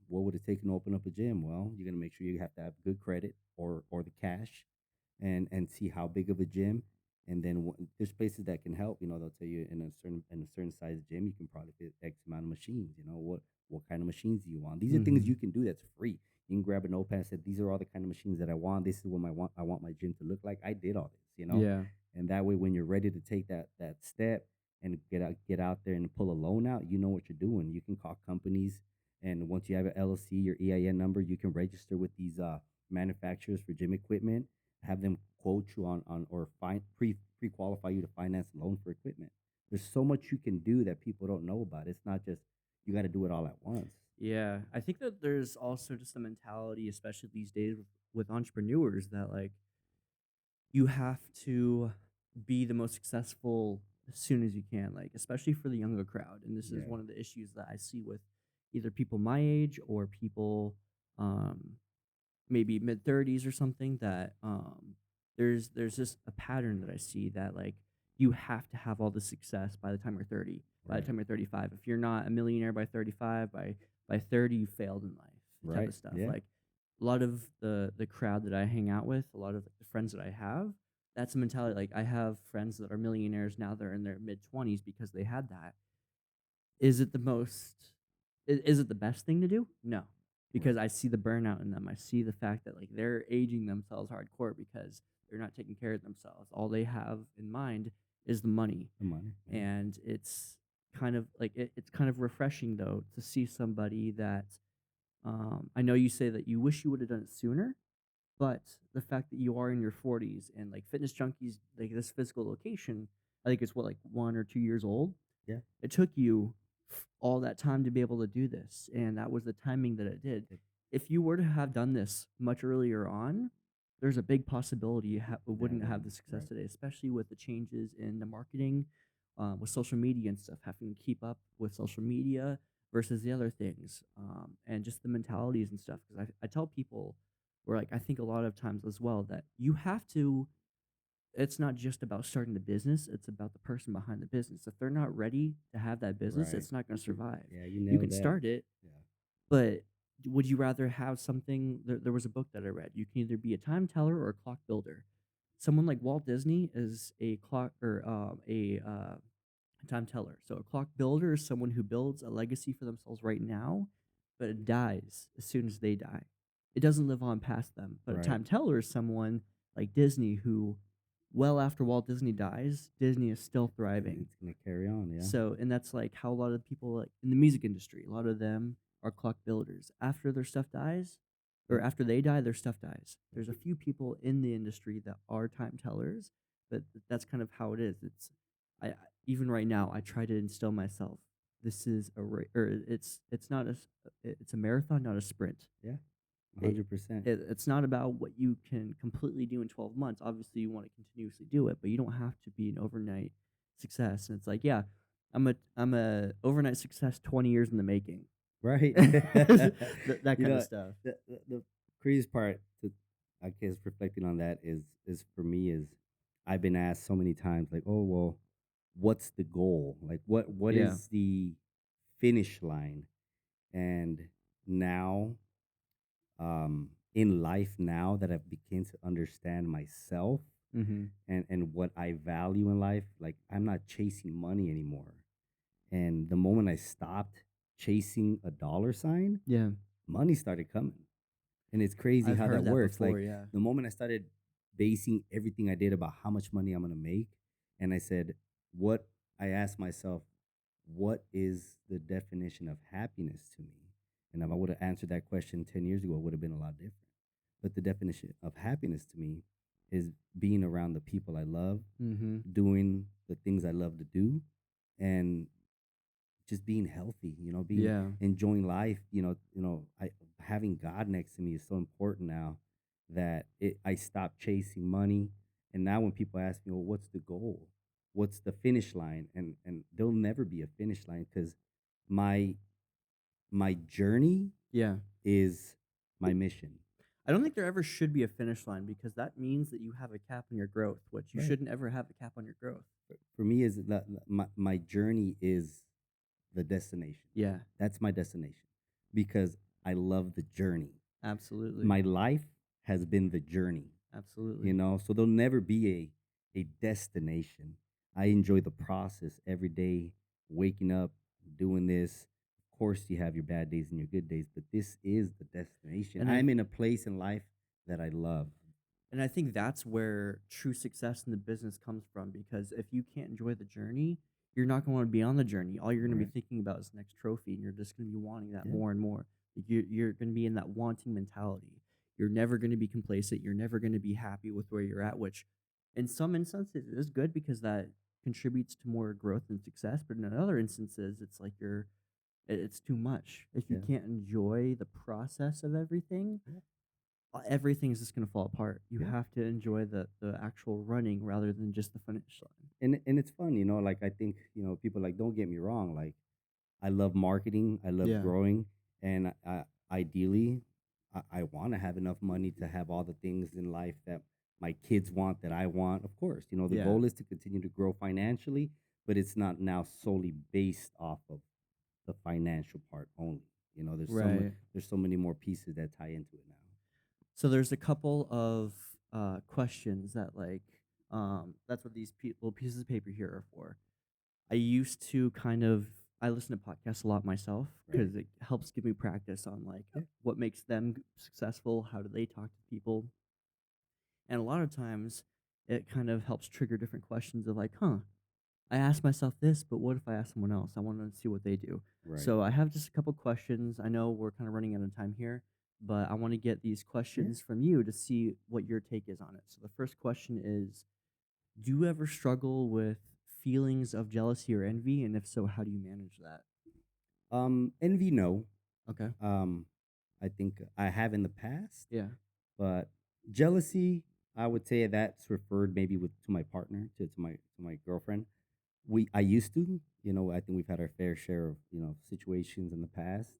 [SPEAKER 2] what would it take to open up a gym? Well, you're gonna make sure you have to have good credit or the cash, and see how big of a gym. And then there's places that can help. They'll tell you in a certain size gym you can probably fit X amount of machines. What kind of machines do you want? These are things
[SPEAKER 1] Mm-hmm.
[SPEAKER 2] you can do that's free. You can grab a notepad and say, these are all the kind of machines that I want. This is what I want my gym to look like. I did all this.
[SPEAKER 1] Yeah.
[SPEAKER 2] And that way, when you're ready to take that step and get out there and pull a loan out, you know what you're doing. You can call companies, and once you have an LLC, your EIN number, you can register with these manufacturers for gym equipment. Have them quote you on or pre qualify you to finance a loan for equipment. There's so much you can do that people don't know about. It's not just you got to do it all at once.
[SPEAKER 1] Yeah. I think that there's also just a mentality, especially these days with entrepreneurs, that like you have to be the most successful as soon as you can, like especially for the younger crowd. And this is
[SPEAKER 2] Yeah.
[SPEAKER 1] one of the issues that I see with either people my age or people um maybe mid 30s or something, that there's just a pattern that I see that like you have to have all the success by the time you're 30, by the
[SPEAKER 2] Right.
[SPEAKER 1] time you're 35. If you're not a millionaire by 35, by 30 you failed in life, type
[SPEAKER 2] Right.
[SPEAKER 1] of stuff.
[SPEAKER 2] Yeah.
[SPEAKER 1] Like a lot of the crowd that I hang out with, a lot of the friends that I have, that's a mentality. Like I have friends that are millionaires now, they're in their mid 20s because they had that. Is it the most is it the best thing to do? No. Because
[SPEAKER 2] Right.
[SPEAKER 1] I see the burnout in them. I see the fact that like they're aging themselves hardcore because they're not taking care of themselves. All they have in mind is the money.
[SPEAKER 2] The money. Yeah.
[SPEAKER 1] And it's kind of like it's kind of refreshing though to see somebody that I know you say that you wish you would have done it sooner, but the fact that you are in your 40s and like Fitness Junkeez, like this physical location, I think it's what, like 1 or 2 years old.
[SPEAKER 2] Yeah.
[SPEAKER 1] It took you all that time to be able to do this, and that was the timing that it did.
[SPEAKER 2] It-
[SPEAKER 1] If you were to have done this much earlier on, there's a big possibility you
[SPEAKER 2] that
[SPEAKER 1] wouldn't have
[SPEAKER 2] wouldn't.
[SPEAKER 1] the success
[SPEAKER 2] Right.
[SPEAKER 1] today, especially with the changes in the marketing, with social media and stuff, having to keep up with social media, versus the other things, and just the mentalities and stuff. Because I tell people, where like I think a lot of times as well that you have to. It's not just about starting the business; it's about the person behind the business. If they're not ready to have that business,
[SPEAKER 2] Right.
[SPEAKER 1] it's not going to survive.
[SPEAKER 2] Yeah, you
[SPEAKER 1] You
[SPEAKER 2] nailed
[SPEAKER 1] can
[SPEAKER 2] that.
[SPEAKER 1] start it,
[SPEAKER 2] Yeah.
[SPEAKER 1] but would you rather have something there was a book that I read. You can either be a time teller or a clock builder. Someone like Walt Disney is a clock or a time teller. So a clock builder is someone who builds a legacy for themselves right now, but it dies as soon as they die. It doesn't live on past them. But a
[SPEAKER 2] Right.
[SPEAKER 1] time teller is someone like Disney who, well after Walt Disney dies, Disney is still thriving.
[SPEAKER 2] It's gonna carry on. Yeah.
[SPEAKER 1] So, and that's like how a lot of people like in the music industry, a lot of them are clock builders. After their stuff dies, or
[SPEAKER 2] Yep.
[SPEAKER 1] after they die, their stuff dies. There's a few people in the industry that are time tellers, but that's kind of how it is. Even right now, I try to instill myself. This is or it's not it's a marathon, not a sprint.
[SPEAKER 2] Yeah.
[SPEAKER 1] It,
[SPEAKER 2] 100%.
[SPEAKER 1] it's not about what you can completely do in 12 months. Obviously, you want to continuously do it, but you don't have to be an overnight success. And it's like, yeah, I'm a overnight success 20 years in the making.
[SPEAKER 2] Right.
[SPEAKER 1] That
[SPEAKER 2] You
[SPEAKER 1] kind of
[SPEAKER 2] know,
[SPEAKER 1] stuff.
[SPEAKER 2] the craziest part to, I guess, reflecting on that is for me is I've been asked so many times like, oh well, what's the goal? Like what
[SPEAKER 1] Yeah.
[SPEAKER 2] is the finish line? And now, in life now that I've begun to understand myself
[SPEAKER 1] Mm-hmm.
[SPEAKER 2] and what I value in life, like I'm not chasing money anymore. And the moment I stopped chasing a dollar sign,
[SPEAKER 1] Yeah.
[SPEAKER 2] money started coming. And it's crazy
[SPEAKER 1] I've
[SPEAKER 2] how that
[SPEAKER 1] heard that
[SPEAKER 2] works.
[SPEAKER 1] before.
[SPEAKER 2] Like
[SPEAKER 1] Yeah.
[SPEAKER 2] the moment I started basing everything I did about how much money I'm going to make, and I said, what I asked myself, what is the definition of happiness to me? And if I would have answered that question 10 years ago, it would have been a lot different. But the definition of happiness to me is being around the people I love,
[SPEAKER 1] Mm-hmm.
[SPEAKER 2] doing the things I love to do, and just being healthy, being
[SPEAKER 1] Yeah.
[SPEAKER 2] enjoying life, I having God next to me is so important now that I stopped chasing money. And now when people ask me, well, what's the goal? What's the finish line? And there'll never be a finish line because my my journey
[SPEAKER 1] Yeah.
[SPEAKER 2] is my mission.
[SPEAKER 1] I don't think there ever should be a finish line because that means that you have a cap on your growth, which you
[SPEAKER 2] Right.
[SPEAKER 1] shouldn't ever have a cap on your growth.
[SPEAKER 2] For me is that my journey is the destination.
[SPEAKER 1] Yeah.
[SPEAKER 2] That's my destination because I love the journey.
[SPEAKER 1] Absolutely.
[SPEAKER 2] My life has been the journey,
[SPEAKER 1] Absolutely.
[SPEAKER 2] so there'll never be a destination. I enjoy the process every day, waking up, doing this. Of course, you have your bad days and your good days, but this is the destination.
[SPEAKER 1] And
[SPEAKER 2] I'm in a place in life that I love.
[SPEAKER 1] I think that's where true success in the business comes from because if you can't enjoy the journey, you're not going to want to be on the journey. All you're going to be
[SPEAKER 2] Right.
[SPEAKER 1] thinking about is the next trophy, and you're just going to be wanting that
[SPEAKER 2] Yeah.
[SPEAKER 1] more and more. Like, you're going to be in that wanting mentality. You're never going to be complacent. You're never going to be happy with where you're at, which in some instances is good because that contributes to more growth and success. But in other instances, it's like it's too much. If you
[SPEAKER 2] Yeah.
[SPEAKER 1] can't enjoy the process of everything,
[SPEAKER 2] Yeah.
[SPEAKER 1] everything's just gonna fall apart. You
[SPEAKER 2] Yeah.
[SPEAKER 1] have to enjoy the actual running rather than just the finish line.
[SPEAKER 2] And it's fun, like I think, people like don't get me wrong, like I love marketing, I love
[SPEAKER 1] Yeah.
[SPEAKER 2] growing, and ideally, I want to have enough money to have all the things in life that my kids want, that I want. Of course, the
[SPEAKER 1] Yeah.
[SPEAKER 2] goal is to continue to grow financially, but it's not now solely based off of the financial part only.
[SPEAKER 1] Right.
[SPEAKER 2] There's so many more pieces that tie into it now.
[SPEAKER 1] So there's a couple of questions that that's what these little pieces of paper here are for. I used to I listen to podcasts a lot myself
[SPEAKER 2] Right.
[SPEAKER 1] because it helps give me practice on
[SPEAKER 2] Yeah.
[SPEAKER 1] what makes them successful, how do they talk to people, and a lot of times it kind of helps trigger different questions of like, huh, I asked myself this, but what if I ask someone else? I want to see what they do.
[SPEAKER 2] Right.
[SPEAKER 1] So I have just a couple questions. I know we're kind of running out of time here, but I want to get these questions from you to see what your take is on it. So the first question is, do you ever struggle with feelings of jealousy or envy? And if so, how do you manage that?
[SPEAKER 2] Envy, no.
[SPEAKER 1] Okay.
[SPEAKER 2] I think I have in the past.
[SPEAKER 1] Yeah.
[SPEAKER 2] But jealousy, I would say that's referred maybe to my partner, to my girlfriend. I used to, I think we've had our fair share of, situations in the past.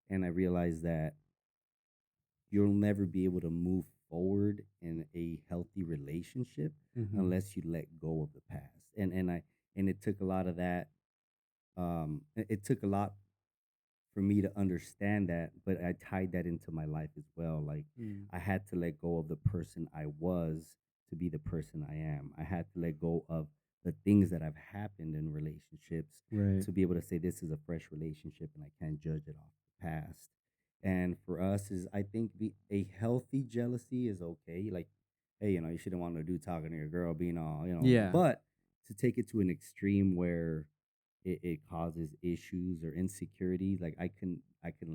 [SPEAKER 2] And I realized that you'll never be able to move forward in a healthy relationship
[SPEAKER 1] Hmm.
[SPEAKER 2] unless you let go of the past. And it took a lot of that. It took a lot for me to understand that, but I tied that into my life as well. Like
[SPEAKER 1] Mm.
[SPEAKER 2] I had to let go of the person I was to be the person I am. I had to let go of the things that have happened in relationships
[SPEAKER 1] Right.
[SPEAKER 2] to be able to say this is a fresh relationship and I can't judge it off the past. And for us is I think a healthy jealousy is okay. Like, hey, you shouldn't want to do talking to your girl being all,
[SPEAKER 1] Yeah.
[SPEAKER 2] but to take it to an extreme where it causes issues or insecurities. Like I couldn't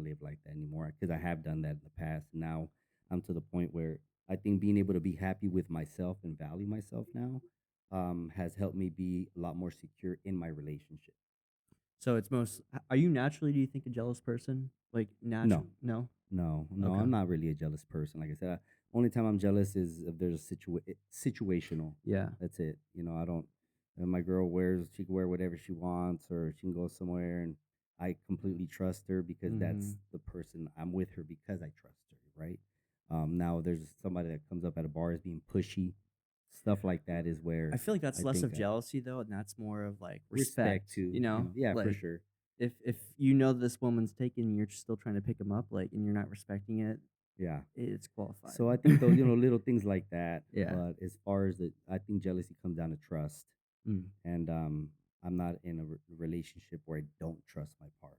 [SPEAKER 2] live like that anymore because I have done that in the past. Now I'm to the point where I think being able to be happy with myself and value myself now has helped me be a lot more secure in my relationship.
[SPEAKER 1] So it's are you naturally, do you think, a jealous person? Like,
[SPEAKER 2] No,
[SPEAKER 1] natural? No?
[SPEAKER 2] no, no.
[SPEAKER 1] Okay.
[SPEAKER 2] I'm not really a jealous person. Like I said, only time I'm jealous is if there's a situational.
[SPEAKER 1] Yeah.
[SPEAKER 2] That's it. I don't. My girl she can wear whatever she wants, or she can go somewhere, and I completely trust her because that's
[SPEAKER 1] Mhm.
[SPEAKER 2] the person I'm with her because I trust her, right? Now there's somebody that comes up at a bar is being pushy, stuff like that is
[SPEAKER 1] I
[SPEAKER 2] where
[SPEAKER 1] feel like that's
[SPEAKER 2] I
[SPEAKER 1] less
[SPEAKER 2] think
[SPEAKER 1] of jealousy, though, and that's more of, like,
[SPEAKER 2] respect
[SPEAKER 1] respect,
[SPEAKER 2] too. Yeah, for
[SPEAKER 1] Like,
[SPEAKER 2] sure.
[SPEAKER 1] if you know this woman's taken, you're still trying to pick him up, like, and you're not respecting it,
[SPEAKER 2] Yeah.
[SPEAKER 1] it's qualified.
[SPEAKER 2] So I think those, little things like that.
[SPEAKER 1] Yeah.
[SPEAKER 2] But as far as I think jealousy comes down to trust,
[SPEAKER 1] Mm.
[SPEAKER 2] and I'm not in a relationship where I don't trust my partner.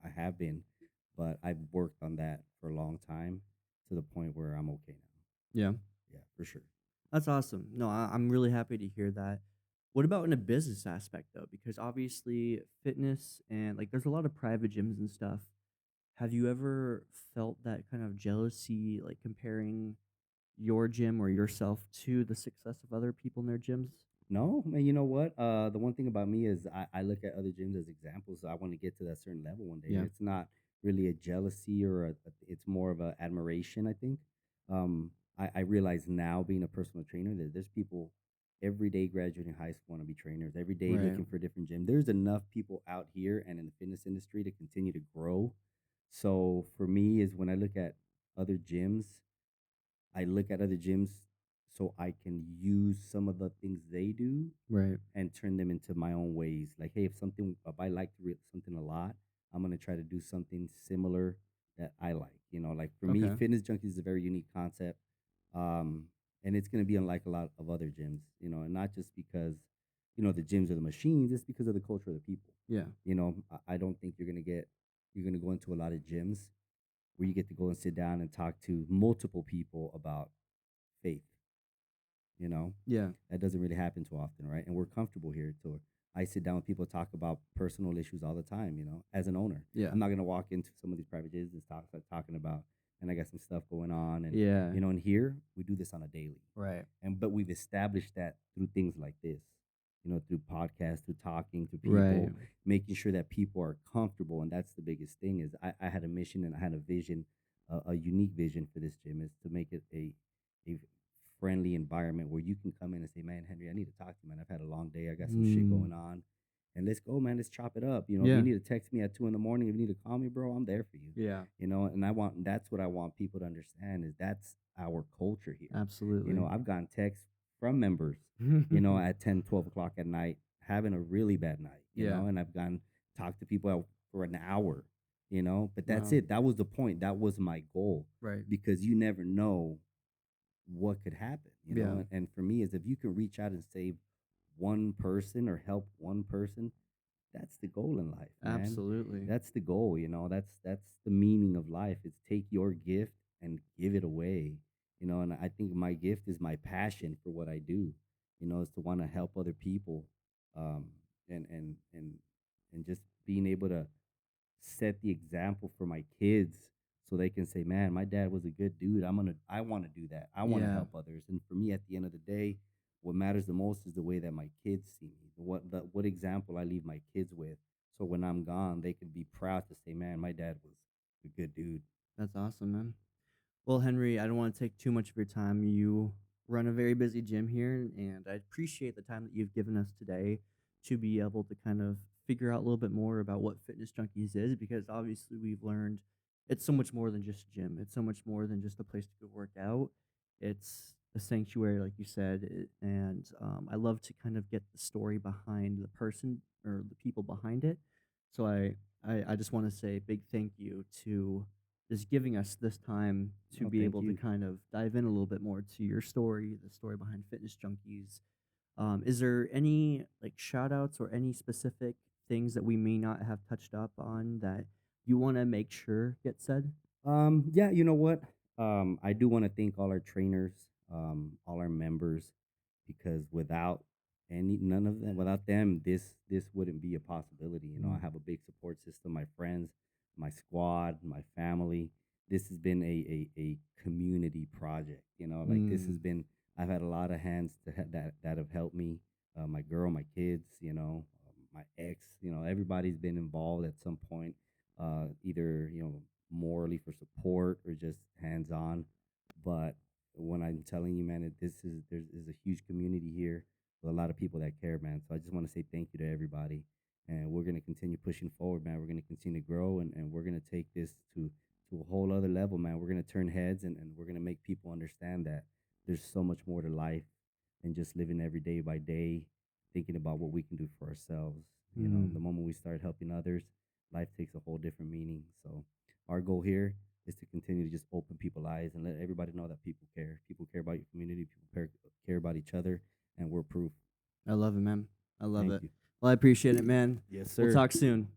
[SPEAKER 2] I have been, but I've worked on that for a long time to the point where I'm okay now.
[SPEAKER 1] Yeah.
[SPEAKER 2] Yeah, for sure.
[SPEAKER 1] That's awesome. No, I'm really happy to hear that. What about in a business aspect, though? Because obviously fitness and, like, there's a lot of private gyms and stuff. Have you ever felt that kind of jealousy, like, comparing your gym or yourself to the success of other people in their gyms?
[SPEAKER 2] No, man, you know what? The one thing about me is I look at other gyms as examples. So I want to get to that certain level one day.
[SPEAKER 1] Yeah.
[SPEAKER 2] It's not really a jealousy it's more of a admiration, I think. I realize now being a personal trainer that there's people every day graduating high school want to be trainers, every day
[SPEAKER 1] Right.
[SPEAKER 2] looking for a different gym. There's enough people out here and in the fitness industry to continue to grow. So for me is when I look at other gyms, I look at other gyms so I can use some of the things they do
[SPEAKER 1] Right.
[SPEAKER 2] and turn them into my own ways. Like, hey, if I like to read something a lot, I'm gonna try to do something similar that I like. Like for me,
[SPEAKER 1] Okay.
[SPEAKER 2] Fitness Junkeez is a very unique concept, um, and it's gonna be unlike a lot of other gyms. And not just because the gyms are the machines, it's because of the culture of the people.
[SPEAKER 1] Yeah.
[SPEAKER 2] I don't think you're gonna go into a lot of gyms where you get to go and sit down and talk to multiple people about faith. You know,
[SPEAKER 1] Yeah.
[SPEAKER 2] that doesn't really happen too often, right? And we're comfortable here. So I sit down with people, talk about personal issues all the time. As an owner,
[SPEAKER 1] Yeah.
[SPEAKER 2] I'm not gonna walk into some of these private gyms and start talking about, and I got some stuff going on, and
[SPEAKER 1] Yeah.
[SPEAKER 2] and here we do this on a daily,
[SPEAKER 1] Right.
[SPEAKER 2] but we've established that through things like this, through podcasts, through talking to
[SPEAKER 1] Right.
[SPEAKER 2] people, making sure that people are comfortable, and that's the biggest thing. Is I had a mission and I had a vision, a unique vision for this gym is to make it a friendly environment where you can come in and say, "Man, Henry, I need to talk to you, man. I've had a long day. I got some shit
[SPEAKER 1] Mm.
[SPEAKER 2] going on, and let's go, man. Let's chop it up. If you
[SPEAKER 1] Yeah.
[SPEAKER 2] need to text me at 2 in the morning, if you need to call me, bro, I'm there for you.
[SPEAKER 1] Yeah.
[SPEAKER 2] And that's what I want people to understand is that's our culture here.
[SPEAKER 1] Absolutely.
[SPEAKER 2] I've gotten texts from members, at 10, 12 o'clock at night, having a really bad night,
[SPEAKER 1] Yeah.
[SPEAKER 2] and I've gone talked to people out for an hour, but that's
[SPEAKER 1] Wow.
[SPEAKER 2] it. That was the point. That was my goal
[SPEAKER 1] Right.
[SPEAKER 2] because you never know what could happen,
[SPEAKER 1] Yeah.
[SPEAKER 2] and for me is if you can reach out and save one person or help one person, that's the goal in life, man.
[SPEAKER 1] Absolutely.
[SPEAKER 2] That's the goal, that's the meaning of life is take your gift and give it away, and I think my gift is my passion for what I do, is to want to help other people, um and just being able to set the example for my kids so they can say, "Man, my dad was a good dude. I want to do that. I want to
[SPEAKER 1] Yeah.
[SPEAKER 2] help others." And for me at the end of the day, what matters the most is the way that my kids see me. What example I leave my kids with. So when I'm gone, they can be proud to say, "Man, my dad was a good dude."
[SPEAKER 1] That's awesome, man. Well, Henry, I don't want to take too much of your time. You run a very busy gym here, and I appreciate the time that you've given us today to be able to kind of figure out a little bit more about what Fitness Junkies is, because obviously we've learned it's so much more than just a gym. It's so much more than just a place to go work out. It's a sanctuary, like you said, and I love to kind of get the story behind the person or the people behind it. So I just want to say a big thank you to just giving us this time to
[SPEAKER 2] Oh,
[SPEAKER 1] be
[SPEAKER 2] thank
[SPEAKER 1] able to
[SPEAKER 2] you.
[SPEAKER 1] kind of dive in a little bit more to your story, the story behind Fitness Junkies. Is there any like shout outs or any specific things that we may not have touched up on that you want to make sure get said?
[SPEAKER 2] Yeah, you know what? I do want to thank all our trainers, all our members, because none of them, without them, this wouldn't be a possibility. You know, I
[SPEAKER 1] Mm.
[SPEAKER 2] have a big support system, my friends, my squad, my family. This has been a community project. You know, like this has
[SPEAKER 1] Mm.
[SPEAKER 2] been. I've had a lot of hands that have helped me. My girl, my kids. You know, my ex. You know, everybody's been involved at some point, either morally for support or just hands on. But when I'm telling you, man, there's a huge community here with a lot of people that care, man. So I just want to say thank you to everybody, and we're gonna continue pushing forward, man. We're gonna continue to grow, and we're gonna take this to a whole other level, man. We're gonna turn heads, and we're gonna make people understand that there's so much more to life than just living every day by day, thinking about what we can do for ourselves. You know, the
[SPEAKER 1] Mm.
[SPEAKER 2] moment we start helping others, life takes a whole different meaning. So our goal here is to continue to just open people's eyes and let everybody know that people care. People care about your community. People care about each other, and we're proof.
[SPEAKER 1] I love it, man. I love
[SPEAKER 2] Thank
[SPEAKER 1] it.
[SPEAKER 2] you.
[SPEAKER 1] Well, I appreciate it, man.
[SPEAKER 2] Yes,
[SPEAKER 1] We'll
[SPEAKER 2] sir.
[SPEAKER 1] talk soon.